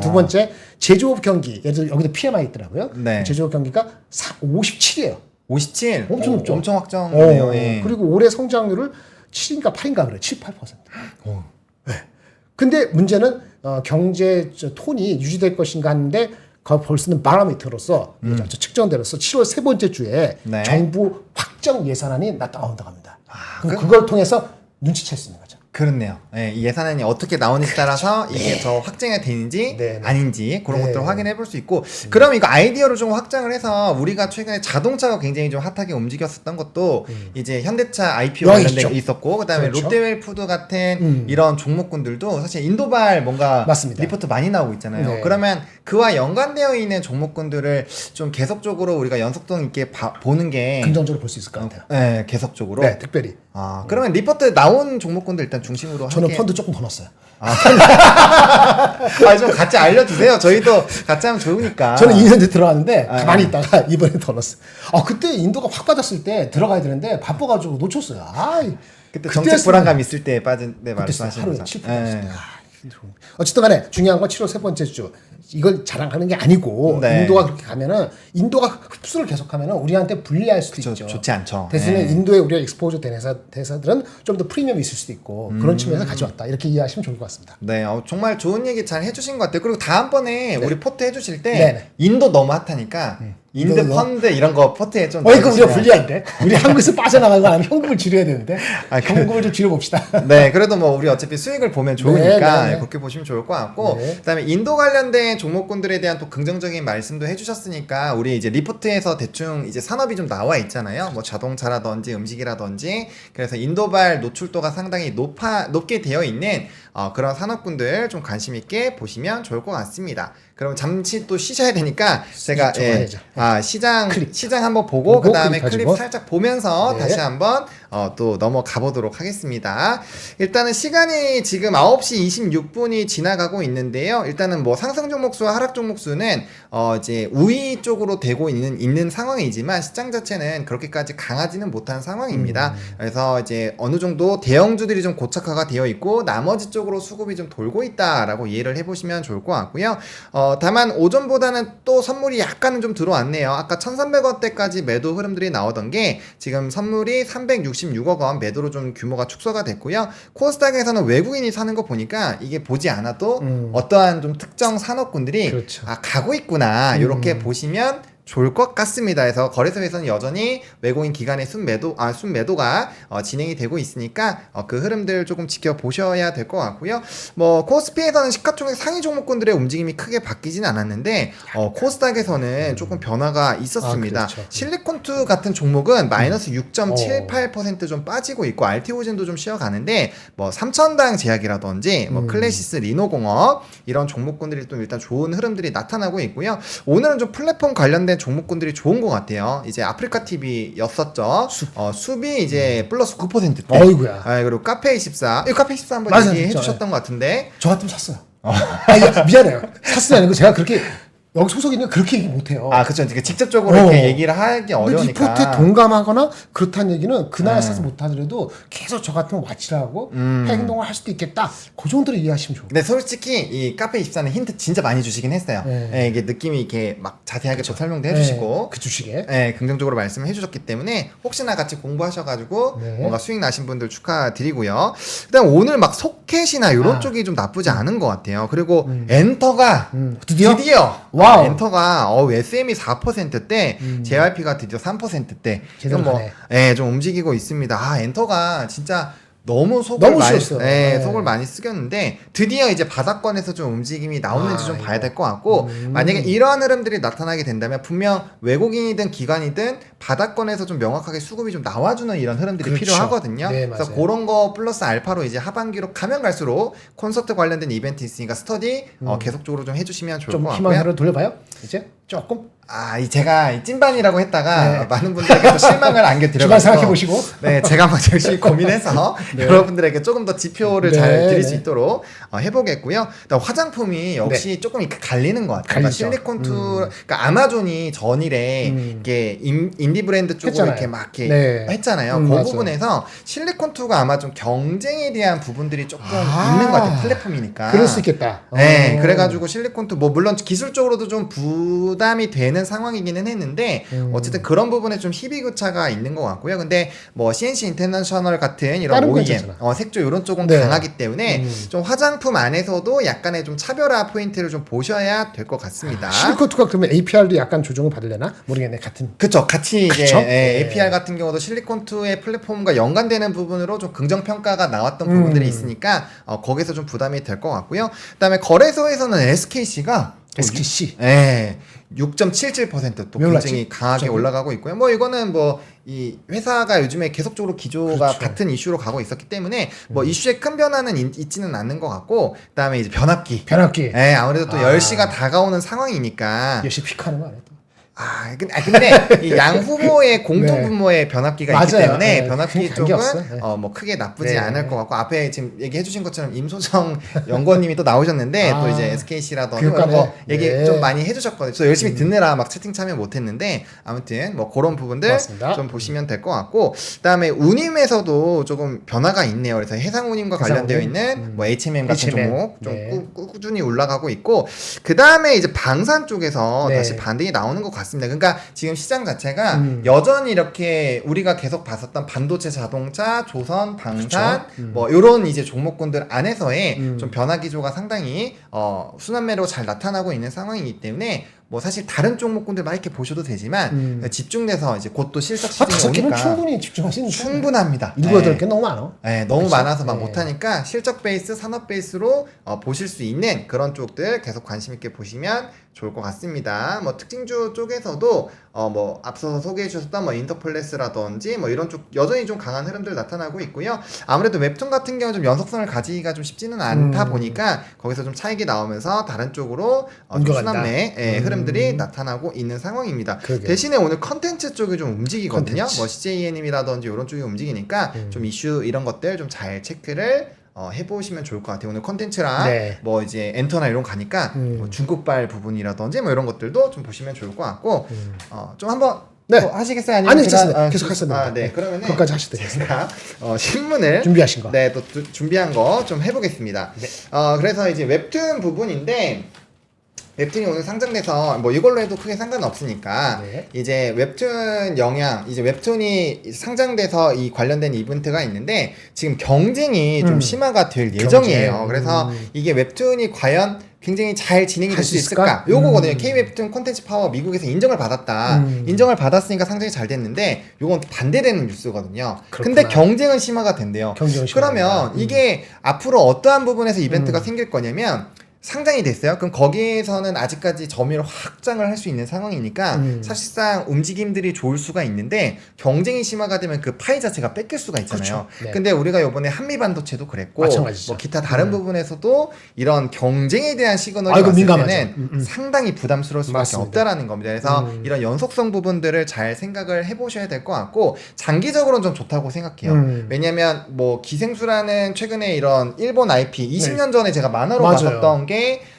두 번째 제조업 경기, 예를 들어 여기도 PMI 있더라고요. 네. 제조업 경기가 57이에요. 57. 엄청 높죠. 엄청 확정이네요. 예. 그리고 올해 성장률을 7인가 8인가 그래요. 7, 8%. 네. 근데 문제는 경제 톤이 유지될 것인가 하는데 벌써는 바로미터로서 측정대로서 7월 세 번째 주에 네. 정부 확정 예산안이 나온다고 합니다. 그럼 그걸 통해서 눈치챌 수 있는 거죠. 그렇네요. 예, 이 예산안이 어떻게 나오는지 따라서 이게 더 확정이 되는지 네, 네. 아닌지 그런 네. 것들을 확인해 볼 수 있고 그럼 이거 아이디어를 좀 확장을 해서 우리가 최근에 자동차가 굉장히 좀 핫하게 움직였었던 것도 이제 현대차 IPO 여기 관련된 있죠. 게 있었고 그다음에 그렇죠. 롯데웰푸드 같은 이런 종목군들도 사실 인도발 뭔가 맞습니다. 리포트 많이 나오고 있잖아요. 네. 그러면 그와 연관되어 있는 종목군들을 좀 계속적으로 우리가 연속성 있게 보는 게 긍정적으로 볼 수 있을 것 같아요. 네, 계속적으로. 네, 특별히. 아, 그러면 리포트 나온 종목군들 일단 중심으로 저는 함께 펀드 조금 더 넣었어요. 아, 좀 같이 알려주세요. 저희도 같이 하면 좋으니까. 저는 2년 뒤에 들어갔는데 아, 가만히 있다가 이번에 더 넣었어요. 그때 인도가 확 빠졌을 때 들어가야 되는데 바빠가지고 놓쳤어요. 그때 그때 정책 했으면- 불안감 있을 때 빠진 네 그때 말씀하시는 하루에 거죠. 7% 네. 였어요. 어쨌든 간에 중요한 건 7월 세 번째 주. 이걸 자랑하는 게 아니고 네. 인도가 그렇게 가면은 인도가 흡수를 계속하면은 우리한테 불리할 수도 그쵸, 있죠. 좋지 않죠. 대신에 네. 인도에 우리가 익스포저 된 회사들은 좀 더 프리미엄이 있을 수도 있고 그런 측면에서 가져왔다. 이렇게 이해하시면 좋을 것 같습니다. 네, 정말 좋은 얘기 잘 해주신 것 같아요. 그리고 다음번에 우리 포트 해주실 때 네네. 인도 너무 핫하니까 인도 인도 펀드 이런 거 포트에 좀 이거 우리가 넣어주시면. 불리한데? 우리 한국에서 빠져나가고 아니면 현금을 줄여야 되는데 현금을 좀 줄여봅시다. 네, 그래도 뭐 우리 어차피 수익을 보면 좋으니까 네, 네. 그렇게 보시면 좋을 것 같고 네. 그다음에 인도 관련된 종목군들에 대한 또 긍정적인 말씀도 해주셨으니까 우리 이제 리포트에서 대충 이제 산업이 좀 나와 있잖아요. 뭐 자동차라든지 음식이라든지 그래서 인도발 노출도가 상당히 높게 되어 있는 그런 산업군들 좀 관심 있게 보시면 좋을 것 같습니다. 그럼 잠시 또 쉬셔야 되니까 제가 적어야죠. 시장 한번 보고 그다음에 클립 클립 살짝 보면서 네. 다시 한번 또 넘어가 보도록 하겠습니다. 일단은 시간이 지금 9시 26분이 지나가고 있는데요. 일단은 뭐 상승 종목수와 하락 종목수는 이제 우위 쪽으로 되고 있는 상황이지만 시장 자체는 그렇게까지 강하지는 못한 상황입니다. 그래서 이제 어느 정도 대형주들이 좀 고착화가 되어 있고 나머지 쪽으로 수급이 좀 돌고 있다라고 이해를 해보시면 좋을 것 같고요. 다만 오전보다는 또 선물이 약간은 좀 들어왔네요. 아까 1,300원대까지 매도 흐름들이 나오던 게 지금 선물이 366억 원 매도로 좀 규모가 축소가 됐고요. 코스닥에서는 외국인이 사는 거 보니까 이게 보지 않아도 어떠한 좀 특정 산업군들이 그렇죠. 가고 있구나 이렇게 보시면 좋을 것 같습니다. 그래서 거래소에서는 여전히 외국인 기관의 순매도가 진행이 되고 있으니까 그 흐름들 조금 지켜보셔야 될 것 같고요. 뭐 코스피에서는 시가총액 상위 종목군들의 움직임이 크게 바뀌지는 않았는데 코스닥에서는 조금 변화가 있었습니다. 그렇죠. 실리콘투 같은 종목은 마이너스 6.78% 좀 빠지고 있고 알티오젠도 좀 쉬어가는데 뭐 3천당 제약이라든지 뭐 클래시스 리노공업 이런 종목군들이 또 일단 좋은 흐름들이 나타나고 있고요. 오늘은 좀 플랫폼 관련된 종목군들이 좋은 것 같아요. 이제 아프리카 TV였었죠. 숲이 이제 플러스 9%대. 어이구야. 그리고 카페24. 이 카페24 한번 맞아요, 얘기해 진짜. 주셨던 것 같은데. 저 같으면 샀어요. 미안해요. 샀어요. 아니고 제가 그렇게 여기 소속이 있는 그렇게 얘기 못해요. 그쵸. 직접적으로 이렇게 얘기를 하기 근데 어려우니까. 리포트에 동감하거나 그렇다는 얘기는 그날 사서 못하더라도 계속 저 같으면 와치라고 행동을 할 수도 있겠다. 그 정도로 이해하시면 좋을 것 근데 솔직히 이 카페24는 힌트 진짜 많이 주시긴 했어요. 네. 이게 느낌이 이렇게 막 자세하게 또 설명도 같아요. 해주시고. 그 주식에. 긍정적으로 말씀을 해주셨기 때문에 혹시나 같이 공부하셔가지고 네. 뭔가 수익 나신 분들 축하드리고요. 그다음 오늘 막 소켓이나 이런 아. 쪽이 좀 나쁘지 않은 것 같아요. 그리고 엔터가 드디어? 와우. 와우. 엔터가 SM이 4%대, JYP가 드디어 3%대. 제대로 이건 가네. 좀 움직이고 있습니다. 엔터가 진짜 너무 속을 너무 많이 쉬웠어요. 네. 속을 많이 쓰겼는데 드디어 이제 바닥권에서 좀 움직임이 나오는지 좀 봐야 될 것 같고 만약에 이러한 흐름들이 나타나게 된다면 분명 외국인이든 기관이든 바닥권에서 좀 명확하게 수급이 좀 나와주는 이런 흐름들이 그렇죠. 필요하거든요. 네, 그래서 맞아요. 그런 거 플러스 알파로 이제 하반기로 가면 갈수록 콘서트 관련된 이벤트 있으니까 스터디 계속적으로 좀 해주시면 좋을 좀 것 희망을 같고요. 돌려봐요. 이제 조금 제가 찐반이라고 했다가 네. 많은 분들에게 또 실망을 안겨드려가지고 주간 생각해 보시고. 네, 제가 막 열심히 고민해서 여러분들에게 조금 더 지표를 네, 잘 드릴 네. 수 있도록 해보겠고요. 그다음 화장품이 역시 조금 이렇게 갈리는 것 같아요. 그러니까 갈리죠. 실리콘투, 그러니까 아마존이 전일에 이게 인디 브랜드 쪽으로 했잖아요. 이렇게 막 이렇게 네. 했잖아요. 그 맞아요. 부분에서 실리콘투가 아마 좀 경쟁에 대한 부분들이 조금 있는 것 같아요. 플랫폼이니까. 그럴 수 있겠다. 네, 그래가지고 실리콘투 뭐 물론 기술적으로도 좀 부담이 되는 상황이기는 했는데 어쨌든 그런 부분에 좀 희비구차가 있는 것 같고요. 근데 뭐 CNC 인터내셔널 같은 이런 다른 건 OEM, 괜찮잖아. 색조 이런 쪽은 네. 강하기 때문에 좀 화장품 안에서도 약간의 좀 차별화 포인트를 좀 보셔야 될 것 같습니다. 실리콘2가 그러면 APR도 약간 조정을 받으려나? 모르겠네. 같은. 그쵸. 같이 이제 그쵸? 네. APR 같은 경우도 실리콘2의 플랫폼과 연관되는 부분으로 좀 긍정평가가 나왔던 부분들이 있으니까 거기서 좀 부담이 될 것 같고요. 그다음에 거래소에서는 SKC가 SKC. 네. 6.77%또 왜 올랐지? 굉장히 강하게 갑자기? 올라가고 있고요. 뭐 이거는 뭐 이 회사가 요즘에 계속적으로 기조가 그렇죠. 같은 이슈로 가고 있었기 때문에 뭐 이슈에 큰 변화는 있지는 않는 것 같고 그다음에 이제 변압기. 변압기. 네, 아무래도 또 10시가 다가오는 상황이니까 역시 피크하는 거 아니야? 근데 이 양 후보의 공통 네. 분모의 변압기가 맞아요. 있기 때문에 네, 변압기 그게 관계없어. 쪽은 네. 뭐 크게 나쁘지 네. 않을 것 같고 앞에 지금 얘기해주신 것처럼 임소정 연구원님이 또 나오셨는데 또 이제 SKC라든지 이런 거 교육관에. 얘기 네. 좀 많이 해주셨거든요. 저 열심히 듣느라 막 채팅 참여 못했는데 아무튼 뭐 그런 부분들 고맙습니다. 좀 보시면 될 것 같고 그다음에 운임에서도 조금 변화가 있네요. 그래서 해상 운임과 관련되어 해상 운임? 있는 뭐 HMM 같은 HMM. 종목 좀 네. 꾸준히 올라가고 있고 그 다음에 이제 방산 쪽에서 네. 다시 반등이 나오는 것 같습니다. 그러니까 지금 시장 자체가 여전히 이렇게 우리가 계속 봤었던 반도체, 자동차, 조선, 방산 뭐 이런 이제 종목군들 안에서의 좀 변화 기조가 상당히 순환 매로 잘 나타나고 있는 상황이기 때문에 뭐 사실 다른 종목군들 막 이렇게 보셔도 되지만 집중돼서 이제 곧 또 실적 시즌이 5개는 오니까 충분히 집중하시는 충분합니다. 7, 8개 너무 많아. 네, 너무 그렇죠? 많아서 막 네. 못하니까 실적 베이스, 산업 베이스로 보실 수 있는 그런 쪽들 계속 관심 있게 보시면 좋을 것 같습니다. 뭐 특징주 쪽에서도 뭐 앞서서 소개해 주셨던 뭐 인터플레스라든지 뭐 이런 쪽 여전히 좀 강한 흐름들 나타나고 있고요. 아무래도 웹툰 같은 경우는 좀 연속성을 가지기가 좀 쉽지는 않다 보니까 거기서 좀 차익이 나오면서 다른 쪽으로 좀 옮겨간다. 순환매 흐름들이 나타나고 있는 상황입니다. 그러게요. 대신에 오늘 컨텐츠 쪽이 좀 움직이거든요. 컨텐츠. 뭐 CJNM이라든지 이런 쪽이 움직이니까 좀 이슈 이런 것들 좀 잘 체크를 해보시면 좋을 것 같아요. 오늘 컨텐츠랑 네. 뭐 이제 엔터나 이런 거 가니까 뭐 중국발 부분이라든지 뭐 이런 것들도 좀 보시면 좋을 것 같고 좀 한번 네. 또 하시겠어요? 아니면 아니, 제가 됐습니다. 계속 하셨습니다. 네. 그러면은 그것까지 하셔도 제가 신문을 준비하신 거. 네, 또 준비한 거 좀 해보겠습니다. 네. 그래서 이제 웹툰 부분인데 웹툰이 오늘 상장돼서 뭐 이걸로 해도 크게 상관은 없으니까 네. 이제 웹툰 영향 이제 웹툰이 상장돼서 이 관련된 이벤트가 있는데 지금 경쟁이 좀 심화가 될 예정이에요. 그래서 이게 웹툰이 과연 굉장히 잘 진행이 될 할 수 수 있을까? 있을까? 요거거든요. K-웹툰 콘텐츠 파워 미국에서 인정을 받았다. 인정을 받았으니까 상장이 잘 됐는데 요건 반대되는 뉴스거든요. 그렇구나. 근데 경쟁은 심화가 된대요. 경쟁은 심화가 그러면 된다. 이게 앞으로 어떠한 부분에서 이벤트가 생길 거냐면 상장이 됐어요. 그럼 거기에서는 아직까지 점유율 확장을 할 수 있는 상황이니까 사실상 움직임들이 좋을 수가 있는데 경쟁이 심화가 되면 그 파이 자체가 뺏길 수가 있잖아요. 그렇죠. 네. 근데 우리가 이번에 한미반도체도 그랬고 마찬가지죠. 뭐 기타 다른 부분에서도 이런 경쟁에 대한 시그널이 아이고, 왔을 민감하죠. 때는 상당히 부담스러울 수밖에 맞습니다. 없다라는 겁니다. 그래서 이런 연속성 부분들을 잘 생각을 해보셔야 될 것 같고 장기적으로는 좀 좋다고 생각해요. 왜냐면 뭐 기생수라는 최근에 이런 일본 IP 20년 전에 제가 만화로 맞아요. 봤었던 게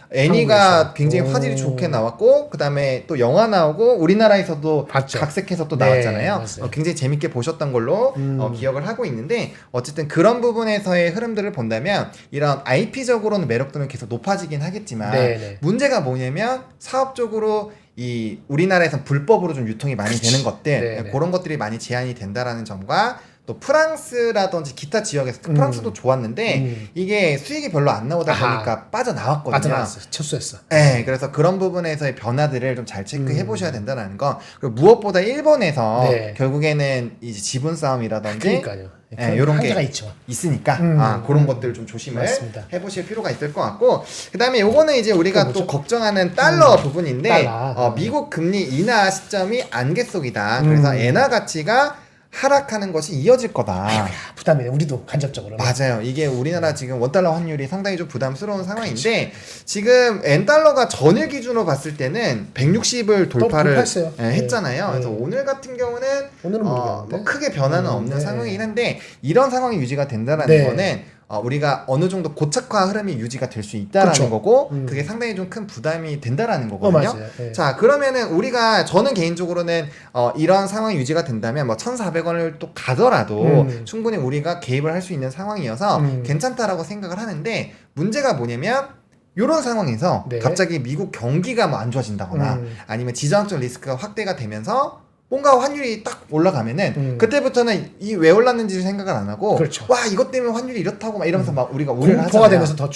애니가 한국에서. 굉장히 화질이 좋게 나왔고 그 다음에 또 영화 나오고 우리나라에서도 봤죠. 각색해서 또 네, 나왔잖아요. 맞아요. 굉장히 재밌게 보셨던 걸로 기억을 하고 있는데 어쨌든 그런 부분에서의 흐름들을 본다면 이런 IP적으로는 매력도는 계속 높아지긴 하겠지만 네네. 문제가 뭐냐면 사업적으로 이 우리나라에선 불법으로 좀 유통이 많이 되는 것들 네네. 그런 것들이 많이 제한이 된다라는 점과 또 프랑스라든지 기타 지역에서 프랑스도 좋았는데 이게 수익이 별로 안 나오다 아하. 보니까 빠져나왔거든요. 빠져나왔어. 철수했어. 네, 그래서 그런 부분에서의 변화들을 좀 잘 체크해 보셔야 된다는 거. 그리고 무엇보다 일본에서 네. 결국에는 이제 지분 싸움이라든지 그러니까요. 네, 이런 게 한계가 있죠. 있으니까 그런 것들 좀 조심을 맞습니다. 해보실 필요가 있을 것 같고 그다음에 요거는 이제 우리가 또 걱정하는 달러 부분인데 달러. 미국 금리 인하 시점이 안개 속이다. 그래서 엔화 가치가 하락하는 것이 이어질 거다. 부담이네. 우리도 간접적으로. 맞아요. 이게 우리나라 지금 원달러 환율이 상당히 좀 부담스러운 상황인데 지금 엔달러가 전일 기준으로 봤을 때는 160을 돌파를 돌파했어요. 했잖아요. 네. 그래서 오늘 같은 경우는 오늘은 모르겠는데. 뭐 크게 변화는 없는 네. 상황이긴 한데 이런 상황이 유지가 된다는 네. 거는 우리가 어느 정도 고착화 흐름이 유지가 될 수 있다라는 그렇죠. 거고 그게 상당히 좀 큰 부담이 된다라는 거거든요. 맞아요. 네. 자 그러면은 우리가 저는 개인적으로는 이런 상황이 유지가 된다면 뭐 1,400원을 또 가더라도 충분히 우리가 개입을 할 수 있는 상황이어서 괜찮다라고 생각을 하는데 문제가 뭐냐면 이런 상황에서 네. 갑자기 미국 경기가 뭐 안 좋아진다거나 아니면 지정학적 리스크가 확대가 되면서 뭔가 환율이 딱 올라가면은 그때부터는 이 왜 올랐는지를 생각을 안 하고 그렇죠. 와 이것 때문에 환율이 이렇다고 막 이러면서 막 우리가 우려를 공포가 하잖아요. 되면서 더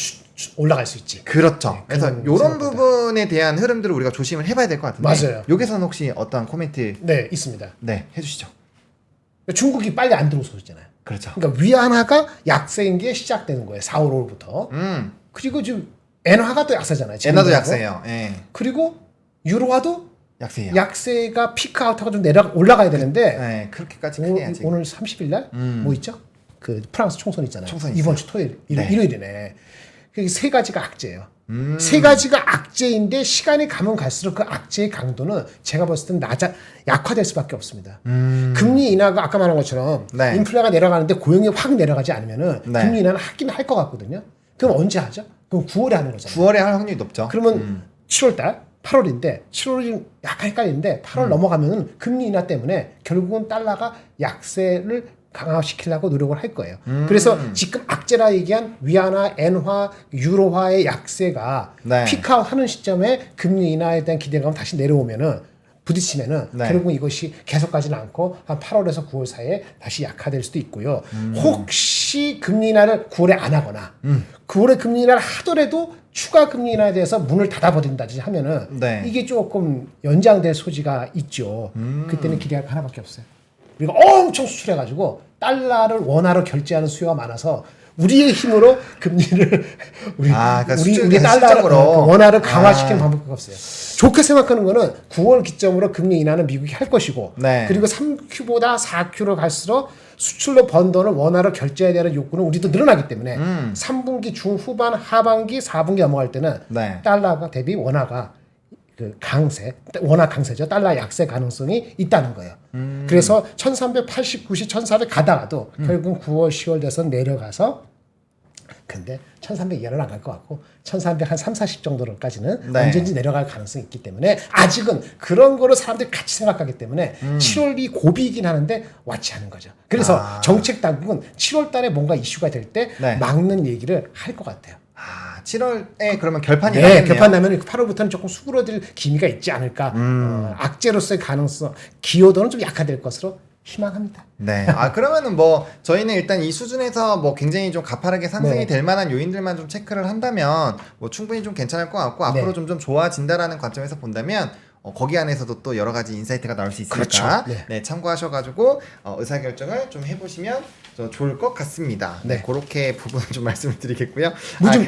올라갈 수 있지. 그렇죠. 네, 그래서 그런 이런 생각보다. 부분에 대한 흐름들을 우리가 조심을 해봐야 될 것 같은데 맞아요. 여기서는 혹시 어떤 코멘트 네, 있습니다. 네 해주시죠. 중국이 빨리 안 들어오서 그러잖아요. 그렇죠. 그러니까 위안화가 약세인 게 시작되는 거예요. 4, 5월부터. 그리고 지금 엔화가 또 약세잖아요. 지금 엔화도 들어서. 약세예요. 예. 그리고 유로화도 약세예요. 약세가 피크아웃하고 좀 올라가야 되는데 네, 그렇게까지 크게 아직. 오늘 30일 날 뭐 있죠? 그 프랑스 총선 있잖아요. 총선 이번 있어요. 주 토요일, 네. 일요일이네. 그게 세 가지가 악재예요. 세 가지가 악재인데 시간이 가면 갈수록 그 악재의 강도는 제가 봤을 땐 약화될 수밖에 없습니다. 금리 인하가 아까 말한 것처럼 네. 인플레가 내려가는데 고용이 확 내려가지 않으면은 네. 금리 인하는 하긴 할 것 같거든요. 그럼 언제 하죠? 그럼 9월에 하는 거잖아요. 9월에 할 확률이 높죠. 그러면 7월달, 8월인데 7월이 약간 헷갈리는데 8월 넘어가면은 금리 인하 때문에 결국은 달러가 약세를 강화시키려고 노력을 할 거예요. 그래서 지금 악재라 얘기한 위안화, 엔화, 유로화의 약세가 네. 피크아웃 하는 시점에 금리 인하에 대한 기대감이 다시 내려오면은 부딪히면은 네. 결국은 이것이 계속 가지는 않고 한 8월에서 9월 사이에 다시 약화될 수도 있고요. 혹시 금리 인하를 9월에 안 하거나 9월에 금리 인하를 하더라도 추가 금리 인하에 대해서 문을 닫아버린다든지 하면은 네. 이게 조금 연장될 소지가 있죠. 그때는 기대할 거 하나밖에 없어요. 우리가 엄청 수출해가지고 달러를 원화로 결제하는 수요가 많아서 우리의 힘으로 금리를 그러니까 수출 우리 달러를 실적으로. 원화를 강화시키는 방법밖에 없어요. 좋게 생각하는 거는 9월 기점으로 금리 인하는 미국이 할 것이고 네. 그리고 3Q보다 4Q로 갈수록 수출로 번 돈을 원화로 결제해야 되는 욕구는 우리도 늘어나기 때문에 3분기 중후반 하반기 4분기 넘어갈 때는 네. 달러가 대비 원화가 그 강세, 원화 강세죠. 달러 약세 가능성이 있다는 거예요. 그래서 1389시 1400 가다가도 결국 9월 10월 돼서 내려가서 근데 1300 이하는 안 갈 것 같고 1300 한 3, 40 정도로까지는 네. 언제든지 내려갈 가능성이 있기 때문에 아직은 그런 거를 사람들이 같이 생각하기 때문에 7월이 고비이긴 하는데 왔지 않은 거죠. 그래서 정책 당국은 7월 달에 뭔가 이슈가 될 때 네. 막는 얘기를 할 것 같아요. 7월에 그러면 결판이 네, 나겠네요. 개판 나면 8월부터는 조금 수그러들 기미가 있지 않을까. 악재로서의 가능성, 기여도는 좀 약화될 것으로 희망합니다. 네. 그러면은 뭐 저희는 일단 이 수준에서 뭐 굉장히 좀 가파르게 상승이 네. 될 만한 요인들만 좀 체크를 한다면 뭐 충분히 좀 괜찮을 것 같고 앞으로 네. 좀 좋아진다라는 관점에서 본다면 거기 안에서도 또 여러 가지 인사이트가 나올 수 있으니까 그렇죠. 네. 네. 참고하셔가지고 의사결정을 좀 해보시면 더 좋을 것 같습니다. 네. 네. 그렇게 부분 좀 말씀을 드리겠고요.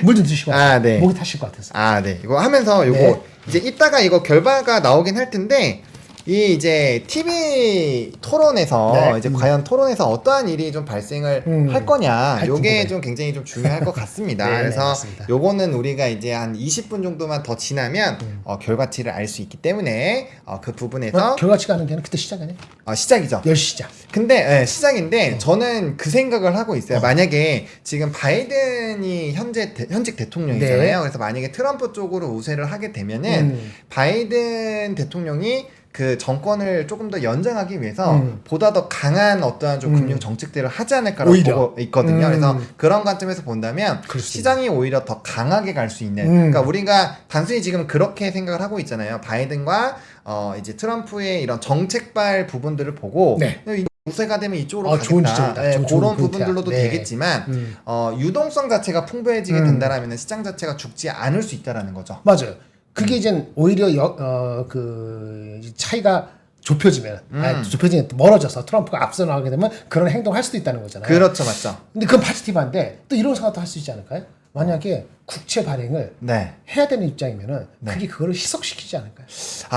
물 좀 드시고 네. 목이 타실 것 같아서. 네. 이거 하면서 요거 네. 이제 이따가 이거 결과가 나오긴 할 텐데 이 이제 TV 토론에서 네. 이제 과연 토론에서 어떠한 일이 좀 발생을 할 거냐 할지 요게 궁금해. 좀 굉장히 좀 중요할 것 같습니다. 네, 그래서 맞습니다. 요거는 우리가 이제 한 20분 정도만 더 지나면 결과치를 알 수 있기 때문에 그 부분에서 결과치가 하는 데는 그때 시작 아니에요? 시작이죠. 10시 시작. 근데 시작인데 저는 그 생각을 하고 있어요. 만약에 지금 바이든이 현직 대통령이잖아요. 네. 그래서 만약에 트럼프 쪽으로 우세를 하게 되면은 바이든 대통령이 그 정권을 조금 더 연장하기 위해서 보다 더 강한 어떠한 좀 금융 정책들을 하지 않을까라고 오히려. 보고 있거든요. 그래서 그런 관점에서 본다면 그럴 수 시장이 오히려 더 강하게 갈 수 있는. 그러니까 우리가 단순히 지금 그렇게 생각을 하고 있잖아요. 바이든과 이제 트럼프의 이런 정책발 부분들을 보고 네. 이 우세가 되면 이쪽으로 좋은 가겠다. 지점이다. 네, 좋은 그런 포인트야. 부분들로도 네. 되겠지만 유동성 자체가 풍부해지게 된다라면 시장 자체가 죽지 않을 수 있다라는 거죠. 맞아요. 그게 이제 오히려 그 차이가 좁혀지면 좁혀지면 멀어져서 트럼프가 앞서 나가게 되면 그런 행동을 할 수도 있다는 거잖아요. 그렇죠, 맞죠. 근데 그건 파지티브한데 또 이런 생각도 할 수 있지 않을까요? 만약에 국채 발행을 네. 해야 되는 입장이면은 그게 그거를 희석시키지 않을까요?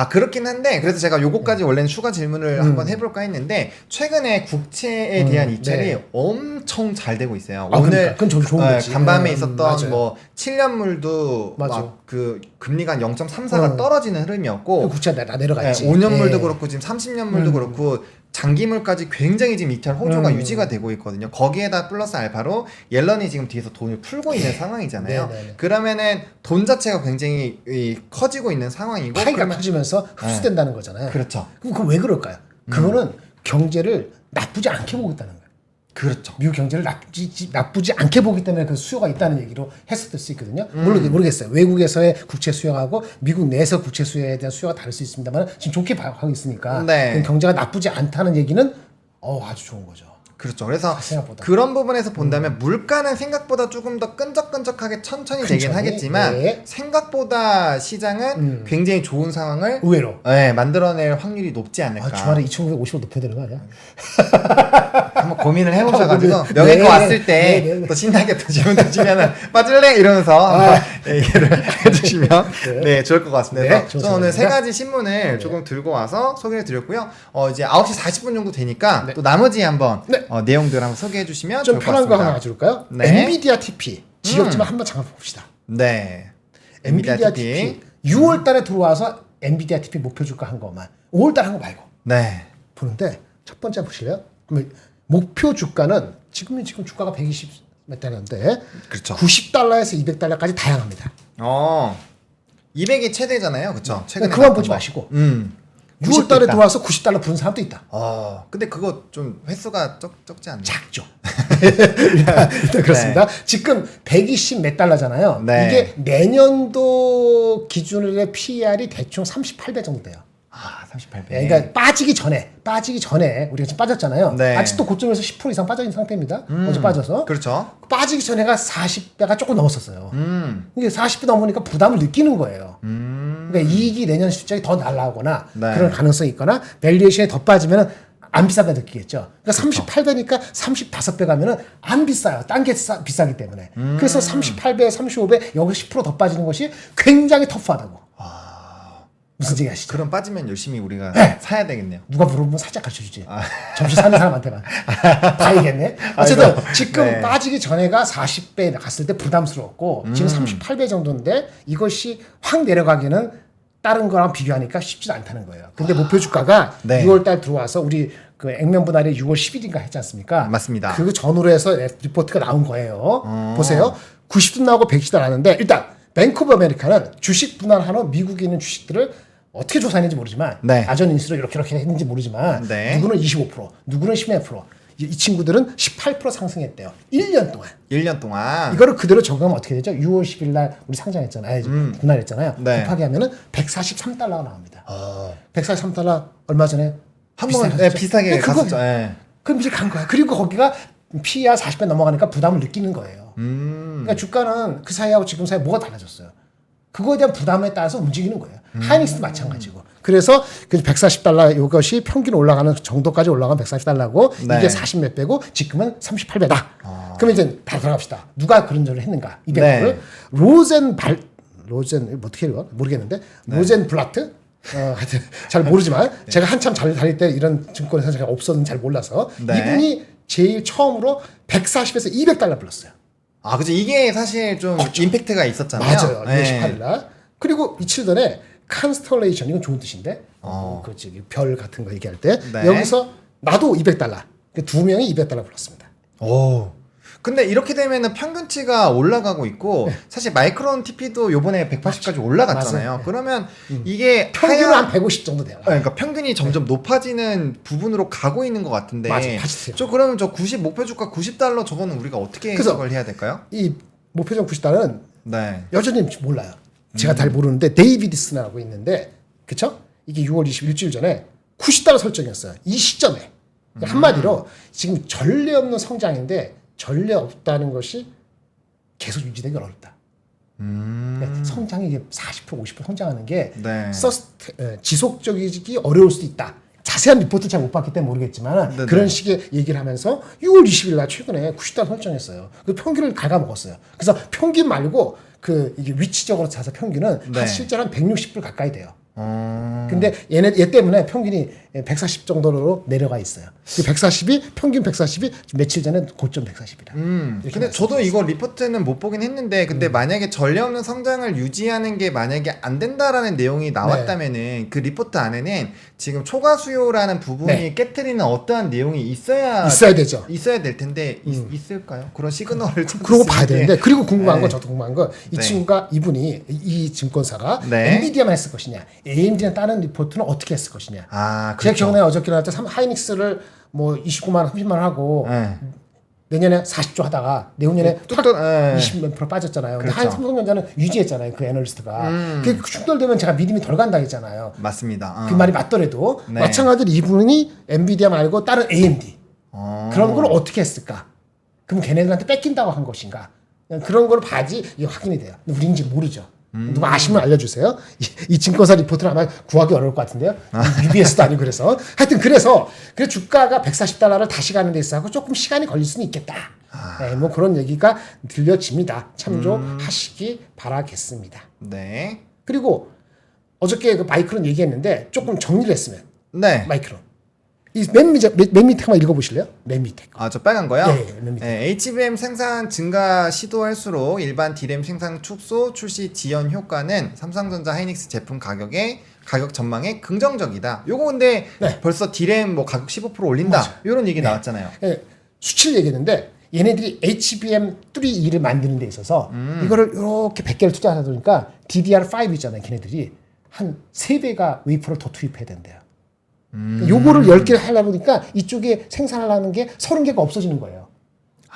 그렇긴 한데 그래서 제가 요거까지 원래는 추가 질문을 한번 해볼까 했는데 최근에 국채에 대한 입찰이 네. 엄청 잘 되고 있어요. 그러니까. 오늘 그건 좀 좋은 거지. 간밤에 있었던 맞아요. 뭐 7년물도 맞아. 막 그 금리가 0.34가 떨어지는 흐름이었고 국채 내려갔지. 5년물도 네. 그렇고 지금 30년물도 그렇고 장기물까지 굉장히 지금 입찰 호조가 유지가 되고 있거든요. 거기에다 플러스 알파로 옐런이 지금 뒤에서 돈을 풀고 있는 상황이잖아요. 네. 그러면은 돈 자체가 굉장히 커지고 있는 상황이고 파이가 그러면 커지면서 흡수된다는 거잖아요. 그렇죠. 그럼 그거 왜 그럴까요? 그거는 경제를 나쁘지 않게 보고 있다는 거예요. 그렇죠. 미국 경제를 나쁘지 않게 보기 때문에 그 수요가 있다는 얘기로 해석될 수 있거든요. 모르겠어요. 외국에서의 국채 수요하고 미국 내에서 국채 수요에 대한 수요가 다를 수 있습니다만 지금 좋게 하고 있으니까 네. 경제가 나쁘지 않다는 얘기는 아주 좋은 거죠. 그렇죠. 그래서 생각보다. 그런 부분에서 본다면 물가는 생각보다 조금 더 끈적끈적하게 천천히 되긴 천천히, 하겠지만 네. 생각보다 시장은 굉장히 좋은 상황을 의외로. 네, 만들어낼 확률이 높지 않을까. 주말에 2,950원 높여야 되는 거 아니야? 한번 고민을 해보셔가지고 네. 명예가 네. 왔을 때 네. 또 신나게 또 질문 드시면은 빠질래 이러면서 한번 얘기를 해주시면 네 좋을 것 같습니다. 네, 그래서 저는 오늘 세 가지 신문을 조금 들고 와서 소개해 드렸고요. 이제 9시 40분 정도 되니까 또 나머지 한번 네. 내용들 한번 소개해 주시면 좀 좋을 것 편한 거 같습니다. 하나 가져올까요? 네. 엔비디아 TP 지겹지만 한번 잠깐 봅시다. 네. 엔비디아 TP 6월 달에 들어와서 엔비디아 TP 목표 주가 한 거만 5월 달에 한 거 말고 네. 보는데 첫 번째 보실래요? 그러면 목표 주가는 지금 주가가 120 몇 달러인데 그렇죠. 90달러에서 200달러까지 다양합니다. 200이 최대잖아요. 그렇죠? 최근에 그만 났던 보지 거. 마시고 90도 6월 달에 있다. 들어와서 90달러 부른 사람도 있다. 근데 그거 좀 횟수가 적지 않나요? 작죠. 일단 그렇습니다. 지금 120 몇 달러잖아요. 네. 이게 내년도 기준으로의 PER이 대충 38배 정도 돼요. 38배. 그러니까 빠지기 전에 우리가 지금 빠졌잖아요. 네. 아직도 고점에서 10% 이상 빠져 있는 상태입니다. 어제 빠져서 그렇죠. 빠지기 전에가 40배가 조금 넘었었어요. 이게 40배 넘으니까 부담을 느끼는 거예요. 그러니까 이익이 내년 실적이 더 날라오거나 네. 그런 가능성이 있거나 밸류에이션이 더 빠지면 안 비싸게 느끼겠죠. 그러니까 38배니까 35배 가면은 안 비싸요. 딴 게 비싸기 때문에. 그래서 38배, 35배 여기 10%더 빠지는 것이 굉장히 터프하다고. 무슨 얘기 아시죠? 그럼 빠지면 열심히 우리가 네. 사야 되겠네요. 누가 물어보면 살짝 가르쳐주지. 점수 사는 사람한테만. 다 얘기했네. 어쨌든 아이고. 지금 네. 빠지기 전에가 40배 갔을 때 부담스러웠고 지금 38배 정도인데 이것이 확 내려가기는 다른 거랑 비교하니까 쉽지 않다는 거예요. 근데 목표 주가가 네. 6월 달 들어와서 우리 그 액면 분할이 6월 10일인가 했지 않습니까? 맞습니다. 그 전후로 해서 리포트가 나온 거예요. 보세요. 90도 나오고 110도 나왔는데 일단 뱅크 오브 아메리카는 주식 분할한 후 미국에 있는 주식들을 어떻게 조사했는지 모르지만 네. 아전 인수로 이렇게 했는지 모르지만 네. 누구는 25%, 누구는 12%, 이 친구들은 18% 상승했대요. 1년 동안. 1년 동안. 이거를 그대로 적용하면 어떻게 되죠? 6월 10일 날 우리 상장했잖아요. 분할했잖아요. 네. 곱하기 하면은 143달러가 나옵니다. 143달러 얼마 전에 한번 비슷하게 갔었죠. 네. 그럼 이제 간 거야. 그리고 거기가 PER 40배 넘어가니까 부담을 느끼는 거예요. 그러니까 주가는 그 사이하고 지금 사이 뭐가 달라졌어요? 그거에 대한 부담에 따라서 움직이는 거예요. 하이닉스도 마찬가지고. 그래서 그 140달러 이것이 평균 올라가는 정도까지 올라가면 140달러고 네. 이게 40 몇 배고 지금은 38배다. 그러면 이제 바로 들어갑시다. 누가 그런 소리를 했는가? 200%를 네. 로젠 어떻게 읽어? 모르겠는데 로젠 블라트? 하여튼 잘 모르지만 제가 한참 잘 다닐 때 이런 증권회사 제가 없었는지 잘 몰라서 네. 이분이 제일 처음으로 140에서 200달러 불렀어요. 그죠. 이게 사실 좀 임팩트가 있었잖아요. 맞아요. 2월 네. 18일 날. 그리고 이틀 전에 컨스텔레이션 이건 좋은 뜻인데 그 저기 별 같은 거 얘기할 때 네. 여기서 나도 200달러. 두 명이 200달러 불렀습니다. 오. 근데 이렇게 되면은 평균치가 올라가고 있고 사실 마이크론 TP도 요번에 180까지 올라갔잖아요. 맞아요. 그러면 이게 평균은 한 150 정도 돼요. 그러니까 평균이 점점 높아지는 부분으로 가고 있는 것 같은데. 맞아요. 맞으세요. 그러면 저 90 목표 주가 90달러 저거는 우리가 어떻게 그래서 해석을 해야 될까요? 이 목표점 90달러는 네. 여전히 몰라요. 제가 잘 모르는데 데이비드슨하고 있는데 그쵸? 이게 6월 20일 일주일 전에 90달러 설정이었어요. 이 시점에. 한마디로 지금 전례 없는 성장인데 전례 없다는 것이 계속 유지되기 어렵다. 그러니까 성장이 이게 40% 50% 성장하는 게 네. 지속적이기 어려울 수도 있다. 자세한 리포트 잘 못 봤기 때문에 모르겠지만 네네. 그런 식의 얘기를 하면서 6월 20일 날 최근에 90달러 설정했어요. 그 평균을 갉아먹었어요. 그래서 평균 말고 그 이게 위치적으로 자서 평균은 네. 한 실제로 한 160불 가까이 돼요. 근데 얘 때문에 평균이 140 정도로 내려가 있어요. 그 140이 평균 140이 며칠 전에 고점 140이라. 근데 저도 이거 리포트는 못 보긴 했는데 근데 만약에 전례 없는 성장을 유지하는 게 만약에 안 된다라는 내용이 나왔다면은 그 리포트 안에는 지금 초과 수요라는 부분이 네. 깨트리는 어떠한 내용이 있어야 되죠. 있어야 될 텐데 있을까요? 그런 시그널을 그런 거 봐야 되는데 그리고 궁금한 네. 건 저도 궁금한 건 이 네. 친구가 이분이 이 증권사가 네. 엔비디아만 했을 것이냐 AMD나 다른 리포트는 어떻게 했을 것이냐 아, 제가 그렇죠. 기억나요. 어저께 나왔을 때 하이닉스를 뭐 29만 원 30만 원 하고 네. 내년에 40조 하다가 내후년에 탁 또, 예. 20몇 프로 빠졌잖아요. 근데 그렇죠. 한 삼성전자는 유지했잖아요. 그 애널리스트가. 그게 충돌되면 제가 믿음이 덜 간다 했잖아요. 맞습니다. 그 말이 맞더라도 네. 마찬가지로 이분이 엔비디아 말고 다른 AMD 그런 걸 어떻게 했을까? 그럼 걔네들한테 뺏긴다고 한 것인가? 그런 걸 봐야지 이게 확인이 돼요. 근데 우리는 지금 모르죠. 누가 아시면 알려주세요. 이 증권사 리포트를 아마 구하기 어려울 것 같은데요. UBS도 아니고 그래서 하여튼 그래서 주가가 140달러를 다시 가는 데 있어서 조금 시간이 걸릴 수는 있겠다. 네, 뭐 그런 얘기가 들려집니다. 참조하시기 바라겠습니다. 네. 그리고 어저께 그 마이크론 얘기했는데 조금 정리를 했으면 네. 마이크론 맨 밑에 한번 읽어보실래요? 맨 밑에 거. 아, 저 빨간 거요? 예, 맨 밑에. 네, HBM 생산 증가 시도할수록 일반 D램 생산 축소 출시 지연 효과는 삼성전자 하이닉스 제품 가격 전망에 긍정적이다. 요거 근데 네. 벌써 D램 뭐 가격 15% 올린다. 맞아. 요런 얘기 나왔잖아요. 예, 수치를 얘기했는데 얘네들이 HBM3E를 만드는 데 있어서 이거를 이렇게 100개를 투자하다 보니까 DDR5 있잖아요. 걔네들이 한 3배가 웨이퍼를 더 투입해야 된대요. 요거를 10개를 하려고 보니까 이쪽에 생산하려는 게 30개가 없어지는 거예요.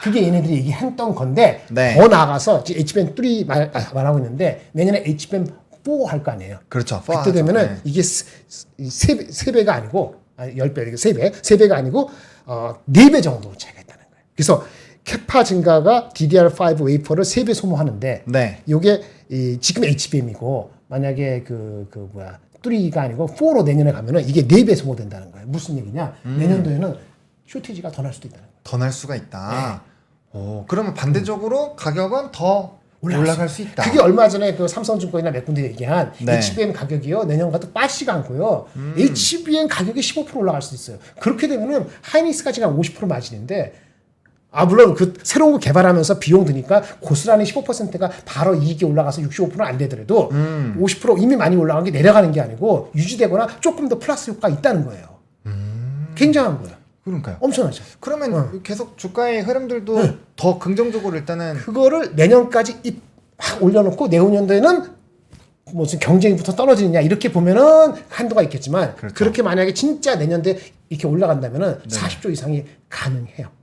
그게 얘네들이 얘기했던 건데 네. 더 나아가서 HBM3 말하고 있는데 내년에 HBM4 할 거 아니에요. 그렇죠. 그때 되면은 네. 이게 3배가 아니고 10배, 3배가 아니고 4배 정도 차이가 있다는 거예요. 그래서 캐파 증가가 DDR5 웨이퍼를 3배 소모하는데 네. 요게 지금 HBM이고 만약에 3가 아니고 4로 내년에 가면은 이게 4배 소모된다는 거예요. 무슨 얘기냐? 내년도에는 쇼티지가 더 날 수도 있다는 거예요. 더 날 수가 있다. 오, 그러면 반대적으로 가격은 더 올라갈 수 있다. 그게 얼마 전에 그 삼성증권이나 몇 군데 얘기한 네. HBM 가격이요 내년과도 빠지지가 않고요. HBM 가격이 15% 올라갈 수 있어요. 그렇게 되면은 하이닉스가 지금 50% 마진인데 물론 그 새로운 거 개발하면서 비용 드니까 고스란히 15%가 바로 이익이 올라가서 65%는 안 되더라도 50% 이미 많이 올라간 게 내려가는 게 아니고 유지되거나 조금 더 플러스 효과가 있다는 거예요. 굉장한 거예요. 그러니까요. 엄청나죠. 그러면 계속 주가의 흐름들도 더 긍정적으로 일단은 그거를 내년까지 확 올려놓고 내후년도에는 무슨 경쟁이부터 떨어지느냐 이렇게 보면은 한도가 있겠지만 그렇죠. 그렇게 만약에 진짜 내년도에 이렇게 올라간다면은 40조 이상이 가능해요.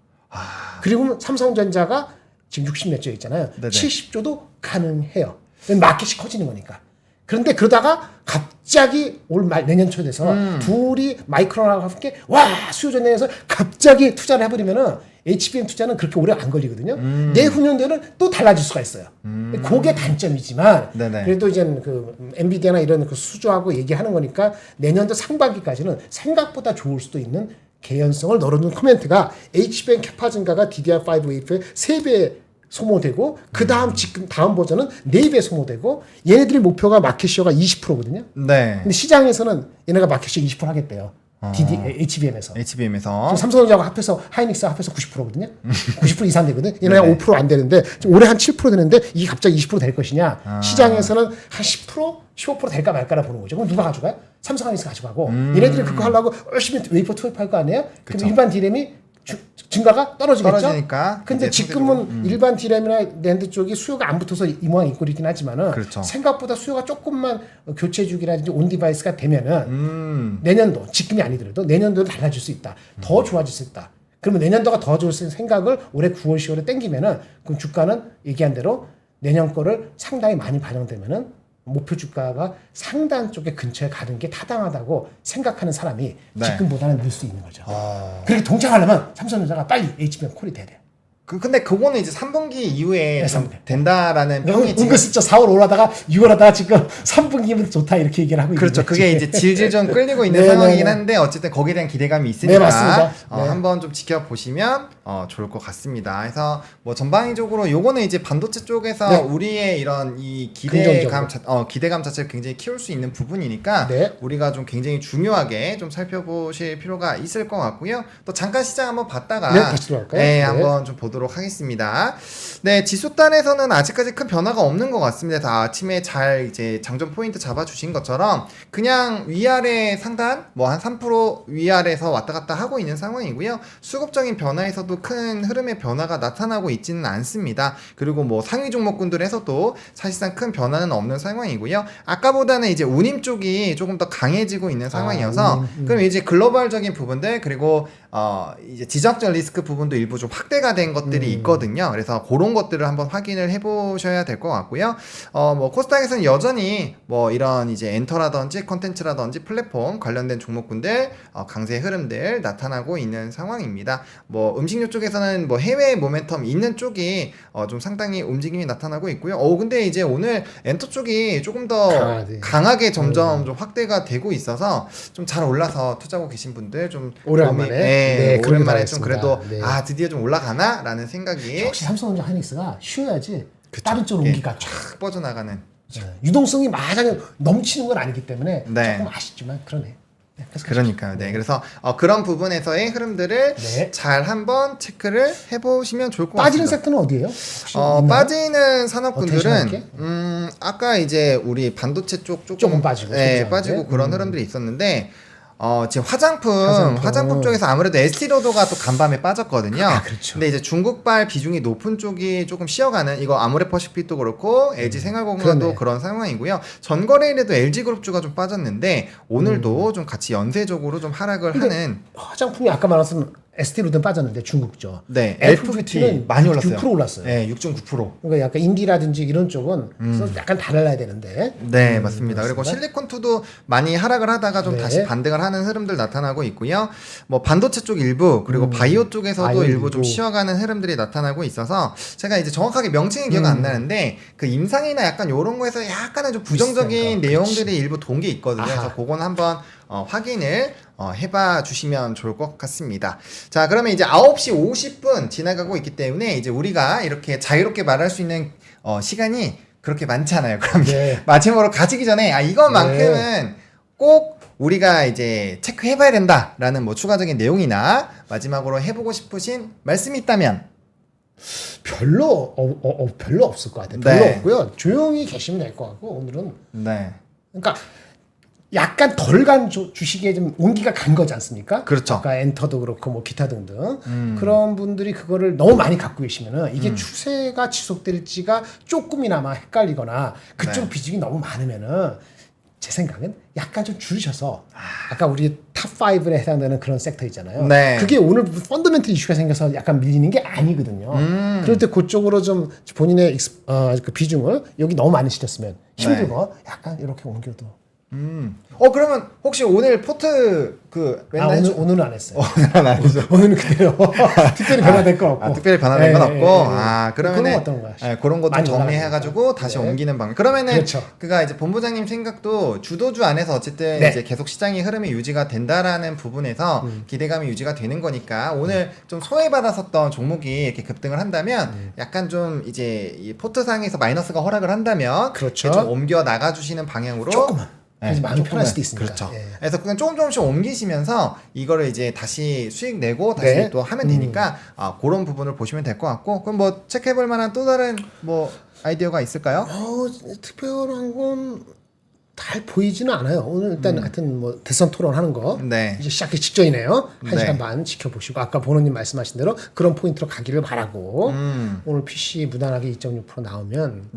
그리고 삼성전자가 지금 60몇 조 있잖아요. 네네. 70조도 가능해요. 마켓이 커지는 거니까. 그런데 그러다가 갑자기 올 말 내년 초 돼서 둘이 마이크론하고 함께 수요 전쟁에서 갑자기 투자를 해버리면은 HBM 투자는 그렇게 오래 안 걸리거든요. 내후년도에는 또 달라질 수가 있어요. 그게 단점이지만 네네. 그래도 이제 엔비디아나 이런 수주하고 얘기하는 거니까 내년도 상반기까지는 생각보다 좋을 수도 있는 개연성을 넣어놓은 코멘트가 HBM 캐파 증가가 DDR5 웨이프의 3배 소모되고 그 다음 지금 다음 버전은 4배 소모되고 얘네들의 목표가 마켓시어가 20%거든요. 네. 근데 시장에서는 얘네가 마켓시어 20% 하겠대요. HBM에서. HBM에서 지금 삼성전자하고 합해서 하이닉스와 합해서 90%거든요. 90% 이상 되거든. 얘네가 네네. 5%안 되는데 지금 올해 한 7% 되는데 이게 갑자기 20% 될 것이냐? 시장에서는 한 10%, 15% 될까 말까라 보는 거죠. 그럼 누가 가져가요? 삼성 하이닉스 가져가고 얘네들이 그거 하려고 열심히 웨이퍼 투입할 거 아니에요? 그쵸. 그럼 일반 디램이 증가가 떨어지겠죠. 떨어지니까 근데 이제 지금은 일반 디램이나 랜드 쪽이 수요가 안 붙어서 이 모양 있고 있긴 하지만은 그렇죠. 생각보다 수요가 조금만 교체 주기라든지 온 디바이스가 되면은 내년도 지금이 아니더라도 내년도는 달라질 수 있다. 더 좋아질 수 있다. 그러면 내년도가 더 좋을 수 있는 생각을 올해 9월 10월에 땡기면은 그럼 주가는 얘기한 대로 내년 거를 상당히 많이 반영되면은 목표 주가가 상단 쪽에 근처에 가는 게 타당하다고 생각하는 사람이 네. 지금보다는 늘 수 있는 거죠. 그렇게 동작하려면 삼성전자가 빨리 HBM 콜이 돼야 돼요. 근데 그거는 이제 3분기 이후에 네, 좀 3분기. 된다라는 평이 지금 은근슬쩍 4월 올라다가 6월 하다가 지금 3분기면 좋다 이렇게 얘기를 하고 그렇죠. 있는 그게 거지. 이제 질질 좀 끌리고 있는 네, 상황이긴 네, 네. 한데 어쨌든 거기에 대한 기대감이 있으니까 네, 맞습니다. 네. 한번 좀 지켜보시면 좋을 것 같습니다. 그래서 뭐 전방위적으로 요거는 이제 반도체 쪽에서 네. 우리의 이런 이 기대감 자체를 굉장히 키울 수 있는 부분이니까 네. 우리가 좀 굉장히 중요하게 좀 살펴보실 필요가 있을 것 같고요. 또 잠깐 시장 한번 봤다가 네, 다시 들어갈까요? 네, 네. 한번 좀 보도록 하겠습니다. 네, 지수단에서는 아직까지 큰 변화가 없는 것 같습니다. 다 아침에 잘 이제 장전 포인트 잡아주신 것처럼 그냥 위아래 상단 뭐 한 3% 위아래에서 왔다 갔다 하고 있는 상황이고요. 수급적인 변화에서도 큰 흐름의 변화가 나타나고 있지는 않습니다. 그리고 뭐 상위 종목군들에서도 사실상 큰 변화는 없는 상황이고요. 아까보다는 이제 운임 쪽이 조금 더 강해지고 있는 상황이어서 그럼 이제 글로벌적인 부분들 그리고 이제 지정학적 리스크 부분도 일부 좀 확대가 된 것들이 있거든요. 그래서 그런 것들을 한번 확인을 해보셔야 될 것 같고요. 뭐 코스닥에서는 여전히 뭐 이런 이제 엔터라든지 컨텐츠라든지 플랫폼 관련된 종목군들 강세 흐름들 나타나고 있는 상황입니다. 뭐 음식료 쪽에서는 뭐 해외 모멘텀 있는 쪽이 좀 상당히 움직임이 나타나고 있고요. 근데 이제 오늘 엔터 쪽이 조금 더 강하게 점점 좀 확대가 되고 있어서 좀 잘 올라서 투자하고 계신 분들 좀 오랜만에 오랜만에 좀 그래도 드디어 좀 올라가나라는 생각이 역시 삼성전자 하이닉스가 쉬어야지 그쵸. 다른 쪽으로 옮기가 쫙 뻗어나가는 유동성이 마냥 넘치는 건 아니기 때문에 네. 조금 아쉽지만 그러네. 그러니까요. 네. 그래서 그런 부분에서의 흐름들을 잘 한번 체크를 해보시면 좋을 것 빠지는 같습니다. 섹터는 어디예요? 빠지는 산업군들은 대신할게? 아까 이제 우리 반도체 쪽 조금 빠지고 빠지고 그런 흐름들이 있었는데 지금 화장품 쪽에서 아무래도 에스티로더가 또 간밤에 빠졌거든요. 그렇죠. 근데 이제 중국발 비중이 높은 쪽이 조금 쉬어가는 이거 아모레퍼시픽도 그렇고 LG 생활건강도 그런 상황이고요. 전거래일에도 LG그룹주가 좀 빠졌는데 오늘도 좀 같이 연쇄적으로 좀 하락을 하는 화장품이 아까 말했던 에스티로든 빠졌는데 중국죠. 네, LPVT는 많이 올랐어요. 6% 올랐어요. 네, 6.9%. 그러니까 약간 인디라든지 이런 쪽은 약간 달라야 되는데. 네, 맞습니다. 그리고 실리콘2도 많이 하락을 하다가 좀 다시 반등을 하는 흐름들 나타나고 있고요. 뭐 반도체 쪽 일부 그리고 바이오 쪽에서도 일부 좀 쉬어가는 흐름들이 나타나고 있어서 제가 이제 정확하게 명칭은 기억 안 나는데 그 임상이나 약간 요런 거에서 약간은 좀 부정적인 내용들이 일부 돈 게 있거든요. 그래서 그건 한번 확인을 해봐 주시면 좋을 것 같습니다. 자, 그러면 이제 9시 50분 지나가고 있기 때문에 이제 우리가 이렇게 자유롭게 말할 수 있는 시간이 그렇게 많지 않아요. 그럼 마지막으로 가지기 전에 이것만큼은 꼭 우리가 이제 체크해봐야 된다라는 뭐 추가적인 내용이나 마지막으로 해보고 싶으신 말씀이 있다면 별로 없을 것 같아요. 별로 없고요. 조용히 계시면 될 것 같고 오늘은 그러니까 약간 덜 간 주식에 좀 온기가 간 거지 않습니까? 그렇죠. 아까 엔터도 그렇고 뭐 기타 등등 그런 분들이 그거를 너무 많이 갖고 계시면은 이게 추세가 지속될지가 조금이나마 헷갈리거나 그쪽 비중이 너무 많으면은 제 생각은 약간 좀 줄이셔서 아까 우리 탑5에 해당되는 그런 섹터 있잖아요. 그게 오늘 펀더멘털 이슈가 생겨서 약간 밀리는 게 아니거든요. 그럴 때 그쪽으로 좀 본인의 그 비중을 여기 너무 많이 실었으면 힘들고 약간 이렇게 옮겨도 그러면 혹시 오늘 포트 맨날 오늘은 안 했어요. 오늘은 안 했죠. 오늘은 그대로 특별히 변화될 건 없고. 특별히 변화된 건 없고. 그러면은 어떤 거야? 그런 것도 정리해가지고 다시 옮기는 방법. 그러면은 그가 이제 본부장님 생각도 주도주 안에서 어쨌든 이제 계속 시장의 흐름이 유지가 된다라는 부분에서 기대감이 유지가 되는 거니까 오늘 좀 소외받았었던 종목이 이렇게 급등을 한다면 약간 좀 이제 이 포트상에서 마이너스가 허락을 한다면 좀 옮겨 나가주시는 방향으로 조금만. 마음이 편할 수도 있으니까. 그렇죠. 그래서 그냥 조금씩 옮기시면서 이거를 이제 다시 수익 내고 다시 또 하면 되니까 그런 부분을 보시면 될 것 같고 그럼 뭐 체크해볼 만한 또 다른 뭐 아이디어가 있을까요? 특별한 건 잘 보이지는 않아요. 오늘 일단 하여튼 뭐 대선 토론하는 거 이제 시작하기 직전이네요. 1시간 반 지켜보시고 아까 보노님 말씀하신 대로 그런 포인트로 가기를 바라고 오늘 PC 무난하게 2.6% 나오면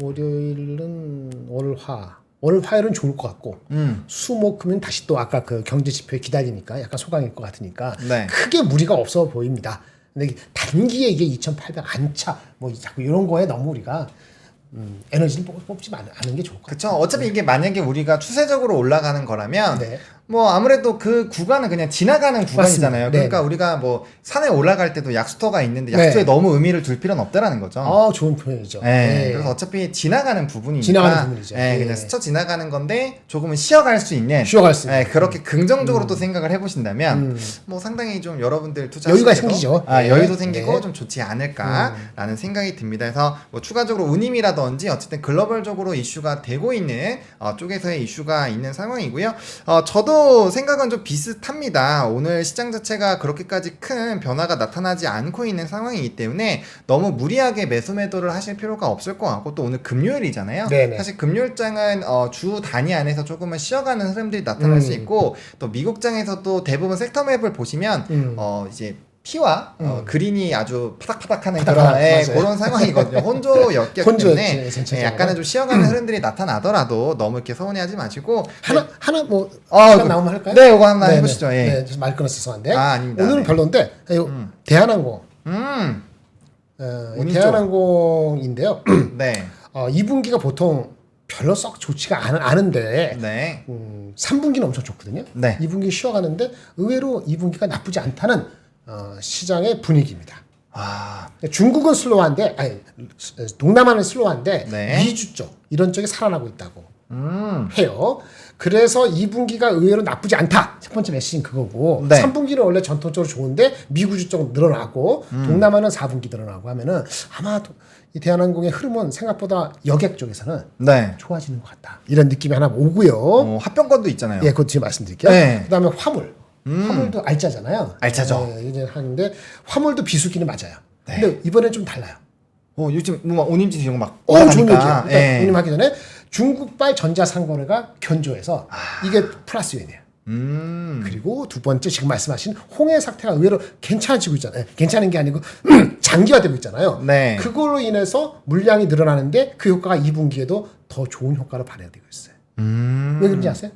월요일은 월화요일은 좋을 것 같고 수목금은 다시 또 아까 그 경제 지표에 기다리니까 약간 소강일 것 같으니까 크게 무리가 없어 보입니다. 근데 단기에 이게 2,800 안차 뭐 자꾸 이런 거에 너무 우리가 에너지를 뽑지 않은 게 좋을 것 같아요. 그렇죠. 어차피 이게 만약에 우리가 추세적으로 올라가는 거라면 뭐 아무래도 그 구간은 그냥 지나가는 구간이잖아요. 그러니까 우리가 뭐 산에 올라갈 때도 약수터가 있는데 약수터에 너무 의미를 둘 필요는 없다라는 거죠. 좋은 표현이죠. 그래서 어차피 지나가는 부분이니까 지나가는 부분이죠. 그냥 스쳐 지나가는 건데 조금은 쉬어갈 수 있는 그렇게 긍정적으로 또 생각을 해보신다면 뭐 상당히 좀 여러분들 투자 여유가 생기죠. 여유도 생기고 좀 좋지 않을까라는 생각이 듭니다. 그래서 뭐 추가적으로 운임이라든지 어쨌든 글로벌적으로 이슈가 되고 있는 쪽에서의 이슈가 있는 상황이고요. 저도 생각은 좀 비슷합니다. 오늘 시장 자체가 그렇게까지 큰 변화가 나타나지 않고 있는 상황이기 때문에 너무 무리하게 매수 매도를 하실 필요가 없을 것 같고 또 오늘 금요일이잖아요. 사실 금요일장은 주 단위 안에서 조금은 쉬어가는 흐름들이 나타날 수 있고 또 미국장에서도 대부분 섹터 맵을 보시면 이제 티와 그린이 아주 파닥파닥하는 파닥파닥, 그런 맞아요. 그런 상황이거든요. 혼조였기 때문에 전체적으로. 약간은 좀 쉬어가는 흐름들이 나타나더라도 너무 이렇게 서운해하지 마시고 하나 뭐 어, 시간 나오면 할까요? 네, 이거 한번 네, 해보시죠. 네. 예. 네, 말 끊어서 죄송한데 아닙니다. 오늘은 네. 별론데 대한항공 운이 대한항공인데요. 네, 2분기가 보통 별로 썩 좋지가 않은데 네, 3분기는 엄청 좋거든요. 네. 2분기 쉬어가는데 의외로 2분기가 나쁘지 않다는 시장의 분위기입니다. 아, 중국은 슬로우한데 동남아는 슬로우한데 네. 미주 쪽 이런 쪽이 살아나고 있다고 해요. 그래서 2분기가 의외로 나쁘지 않다. 첫 번째 메시지는 그거고 네. 3분기는 원래 전통적으로 좋은데 미구주 쪽은 늘어나고 동남아는 4분기 늘어나고 하면은 아마 이 대한항공의 흐름은 생각보다 여객 쪽에서는 네. 좋아지는 것 같다. 이런 느낌이 하나 오고요. 합병권도 있잖아요. 예, 그것 뒤에 말씀드릴게요. 네. 그다음에 화물. 화물도 알짜잖아요. 알짜죠. 이제 하는데 화물도 비수기는 맞아요. 네. 근데 이번엔 좀 달라요. 요즘 뭐 운임지 이런 거막 좋은 얘기예요. 올라가니까. 일단 예. 운임하기 전에 중국발 전자상거래가 견조해서 이게 플러스 요인이에요. 그리고 두 번째 지금 말씀하신 홍해 사태가 의외로 괜찮아지고 있잖아요. 괜찮은 게 아니고 장기화되고 있잖아요. 네. 그걸로 인해서 물량이 늘어나는데 그 효과가 2분기에도 더 좋은 효과를 발휘되고 있어요. 왜 그런지 아세요?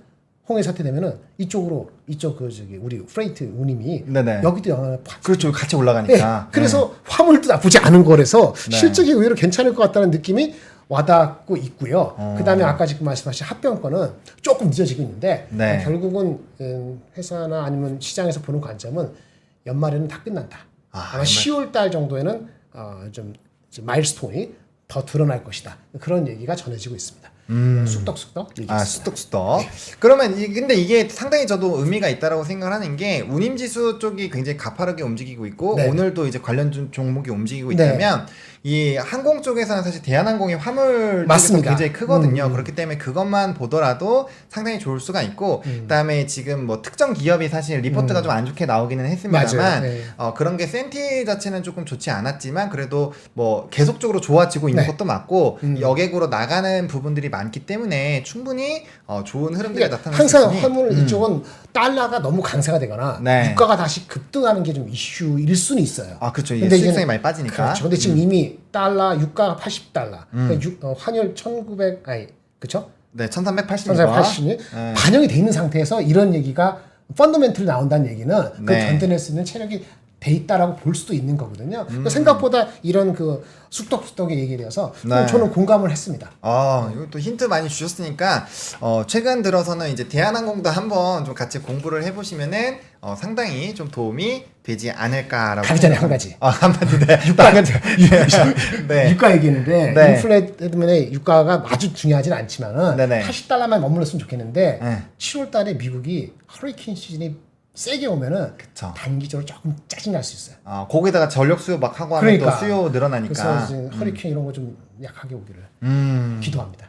홍해 사태 되면은 이쪽 우리 프레이트 운임이 네네. 여기도 영향을 받죠. 그렇죠. 같이 네, 올라가니까. 그래서 화물도 나쁘지 않은 거라서 네. 실적이 의외로 괜찮을 것 같다는 느낌이 와닿고 있고요. 그 다음에 아까 지금 말씀하신 합병권은 조금 늦어지고 있는데 네. 결국은 회사나 아니면 시장에서 보는 관점은 연말에는 다 끝난다. 아마 10월 달 정도에는 좀 마일스톤이 더 드러날 것이다. 그런 얘기가 전해지고 있습니다. 쑥덕쑥덕 얘기했습니다. 수덕수덕. 그러면 근데 이게 상당히 저도 의미가 있다라고 생각을 하는 게 운임지수 쪽이 굉장히 가파르게 움직이고 있고 네. 오늘도 이제 관련 종목이 움직이고 네. 있다면 이 항공 쪽에서는 사실 대한항공이 화물 쪽에서 맞습니다. 굉장히 크거든요. 그렇기 때문에 그것만 보더라도 상당히 좋을 수가 있고 그다음에 지금 뭐 특정 기업이 사실 리포트가 좀 안 좋게 나오기는 했습니다만 맞아요. 네. 그런 게 센티 자체는 조금 좋지 않았지만 그래도 뭐 계속적으로 좋아지고 있는 네. 것도 맞고 여객으로 나가는 부분들이 많기 때문에 충분히 좋은 흐름들이 나타날 수 항상 있으니 화물 이쪽은 달러가 너무 강세가 되거나 네. 유가가 다시 급등하는 게 좀 이슈일 수는 있어요. 그렇죠. 이게 근데 수익성이 이제는 많이 빠지니까. 그렇죠. 근데 지금 이미 달러 유가가 80달러, 환율 1900 그렇죠? 네, 1380. 1380이 네. 반영이 돼 있는 상태에서 이런 얘기가 펀더멘털이 나온다는 얘기는 그 네. 견뎌낼 수 있는 체력이 돼 있다라고 볼 수도 있는 거거든요. 그러니까 생각보다 이런 그 쑥덕쑥덕의 얘기에 대해서 네. 저는 공감을 했습니다. 이거 또 힌트 많이 주셨으니까 최근 들어서는 이제 대한항공도 한번 좀 같이 공부를 해보시면은 상당히 좀 도움이 되지 않을까라고. 가기 전에 한 가지. 한마디 네. 네. 유가 얘기했는데 네. 인플레 때문에 유가가 아주 중요하진 않지만은 네네. 80달러만 머물렀으면 좋겠는데 네. 7월 달에 미국이 허리케인 시즌이 세게 오면은 그쵸. 단기적으로 조금 짜증날 수 있어요. 거기다가 전력 수요 막 하고 하면 그러니까. 또 수요 늘어나니까. 그래서 이제 허리케인 이런 거 좀 약하게 오기를 기도합니다.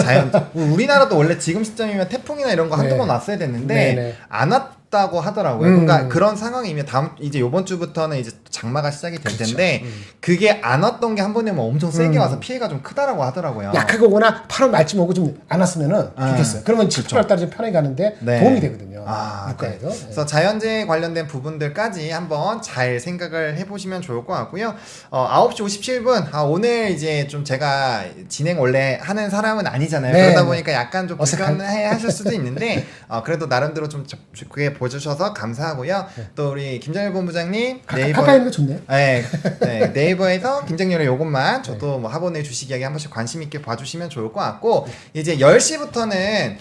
자연 우리나라도 원래 지금 시점이면 태풍이나 이런 거 한두 네. 번 왔어야 됐는데 네네. 안 왔다고 하더라고요. 그러니까 그런 상황이면 이제 요번 주부터는 이제 장마가 시작이 될 텐데 그게 안 왔던 게 한 번에 뭐 엄청 세게 와서 피해가 좀 크다라고 하더라고요. 약하게 오거나 8월 말쯤 오고 좀 안 왔으면은 좋겠어요. 그러면 7, 8월 달에 좀 편하게 가는데 네. 도움이 되거든요. 네. 유가에도. 그래서 자연재해 관련된 부분들까지 한번 잘 생각을 해보시면 좋을 것 같고요. 9시 57분. 오늘 이제 좀 제가 진행 원래 하는 사람은 아니잖아요. 네. 그러다 보니까 약간 좀 어색한. 불편해 하실 수도 있는데, 그래도 나름대로 좀 그게 보여주셔서 감사하고요. 또 우리 김정일 본부장님, 가까이 있는 거 좋네요. 네, 네이버에서 김정렬의 요것만 저도 뭐 학원의 주식 이야기 한 번씩 관심 있게 봐주시면 좋을 것 같고 이제 10시부터는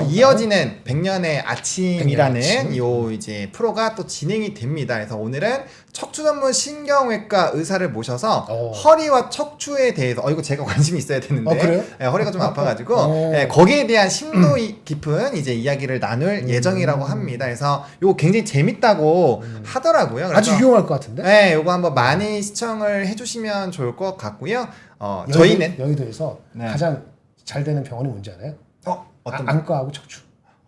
이어지는 100년의 아침이라는 100년의 아침. 요 이제 프로가 또 진행이 됩니다. 그래서 오늘은 척추 전문 신경외과 의사를 모셔서 허리와 척추에 대해서 이거 제가 관심이 있어야 되는데 그래요? 네, 허리가 좀 아파가지고 네, 거기에 대한 심도 깊은 이제 이야기를 나눌 예정이라고 합니다. 그래서 요거 굉장히 재밌다고 하더라고요. 그래서 아주 유용할 것 같은데. 네, 요거 한번 많이 시청을 해주시면 좋을 것 같고요. 저희는 여의도에서 네. 가장 잘 되는 병원이 뭔지 알아요? 어떤 안과하고 척추.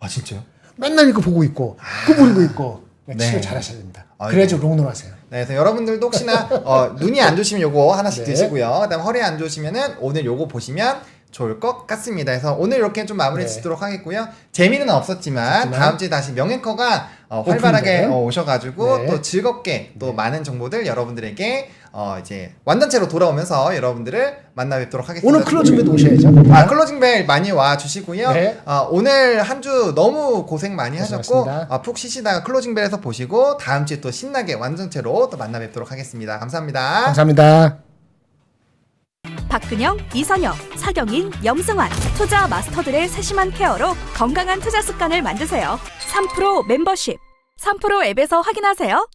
진짜요? 맨날 이거 보고 있고 구부리고 있고 네. 치료 잘하셔야 됩니다. 아이고. 그래야지 롱런하세요. 네, 그래서 여러분들도 혹시나 눈이 안 좋으면 요거 하나씩 네. 드시고요. 그다음 허리 안 좋으시면은 오늘 요거 보시면 좋을 것 같습니다. 그래서 오늘 이렇게 좀 마무리 네. 짓도록 하겠고요. 재미는 없었지만 다음 주에 다시 명예커가 활발하게 오픈된. 오셔가지고 네. 또 즐겁게 또 많은 정보들 여러분들에게 이제 완전체로 돌아오면서 여러분들을 만나 뵙도록 하겠습니다. 오늘 클로징배도 오셔야죠. 클로징벨 많이 와 주시고요. 네. 오늘 한 주 너무 고생 많이 하셨고 고생하셨습니다. 푹 쉬시다가 클로징벨에서 보시고 다음 주에 또 신나게 완전체로 또 만나 뵙도록 하겠습니다. 감사합니다. 감사합니다. 박근영, 이선영, 사경인, 염승환 투자 마스터들의 세심한 케어로 건강한 투자 습관을 만드세요. 3프로 멤버십 3프로 앱에서 확인하세요.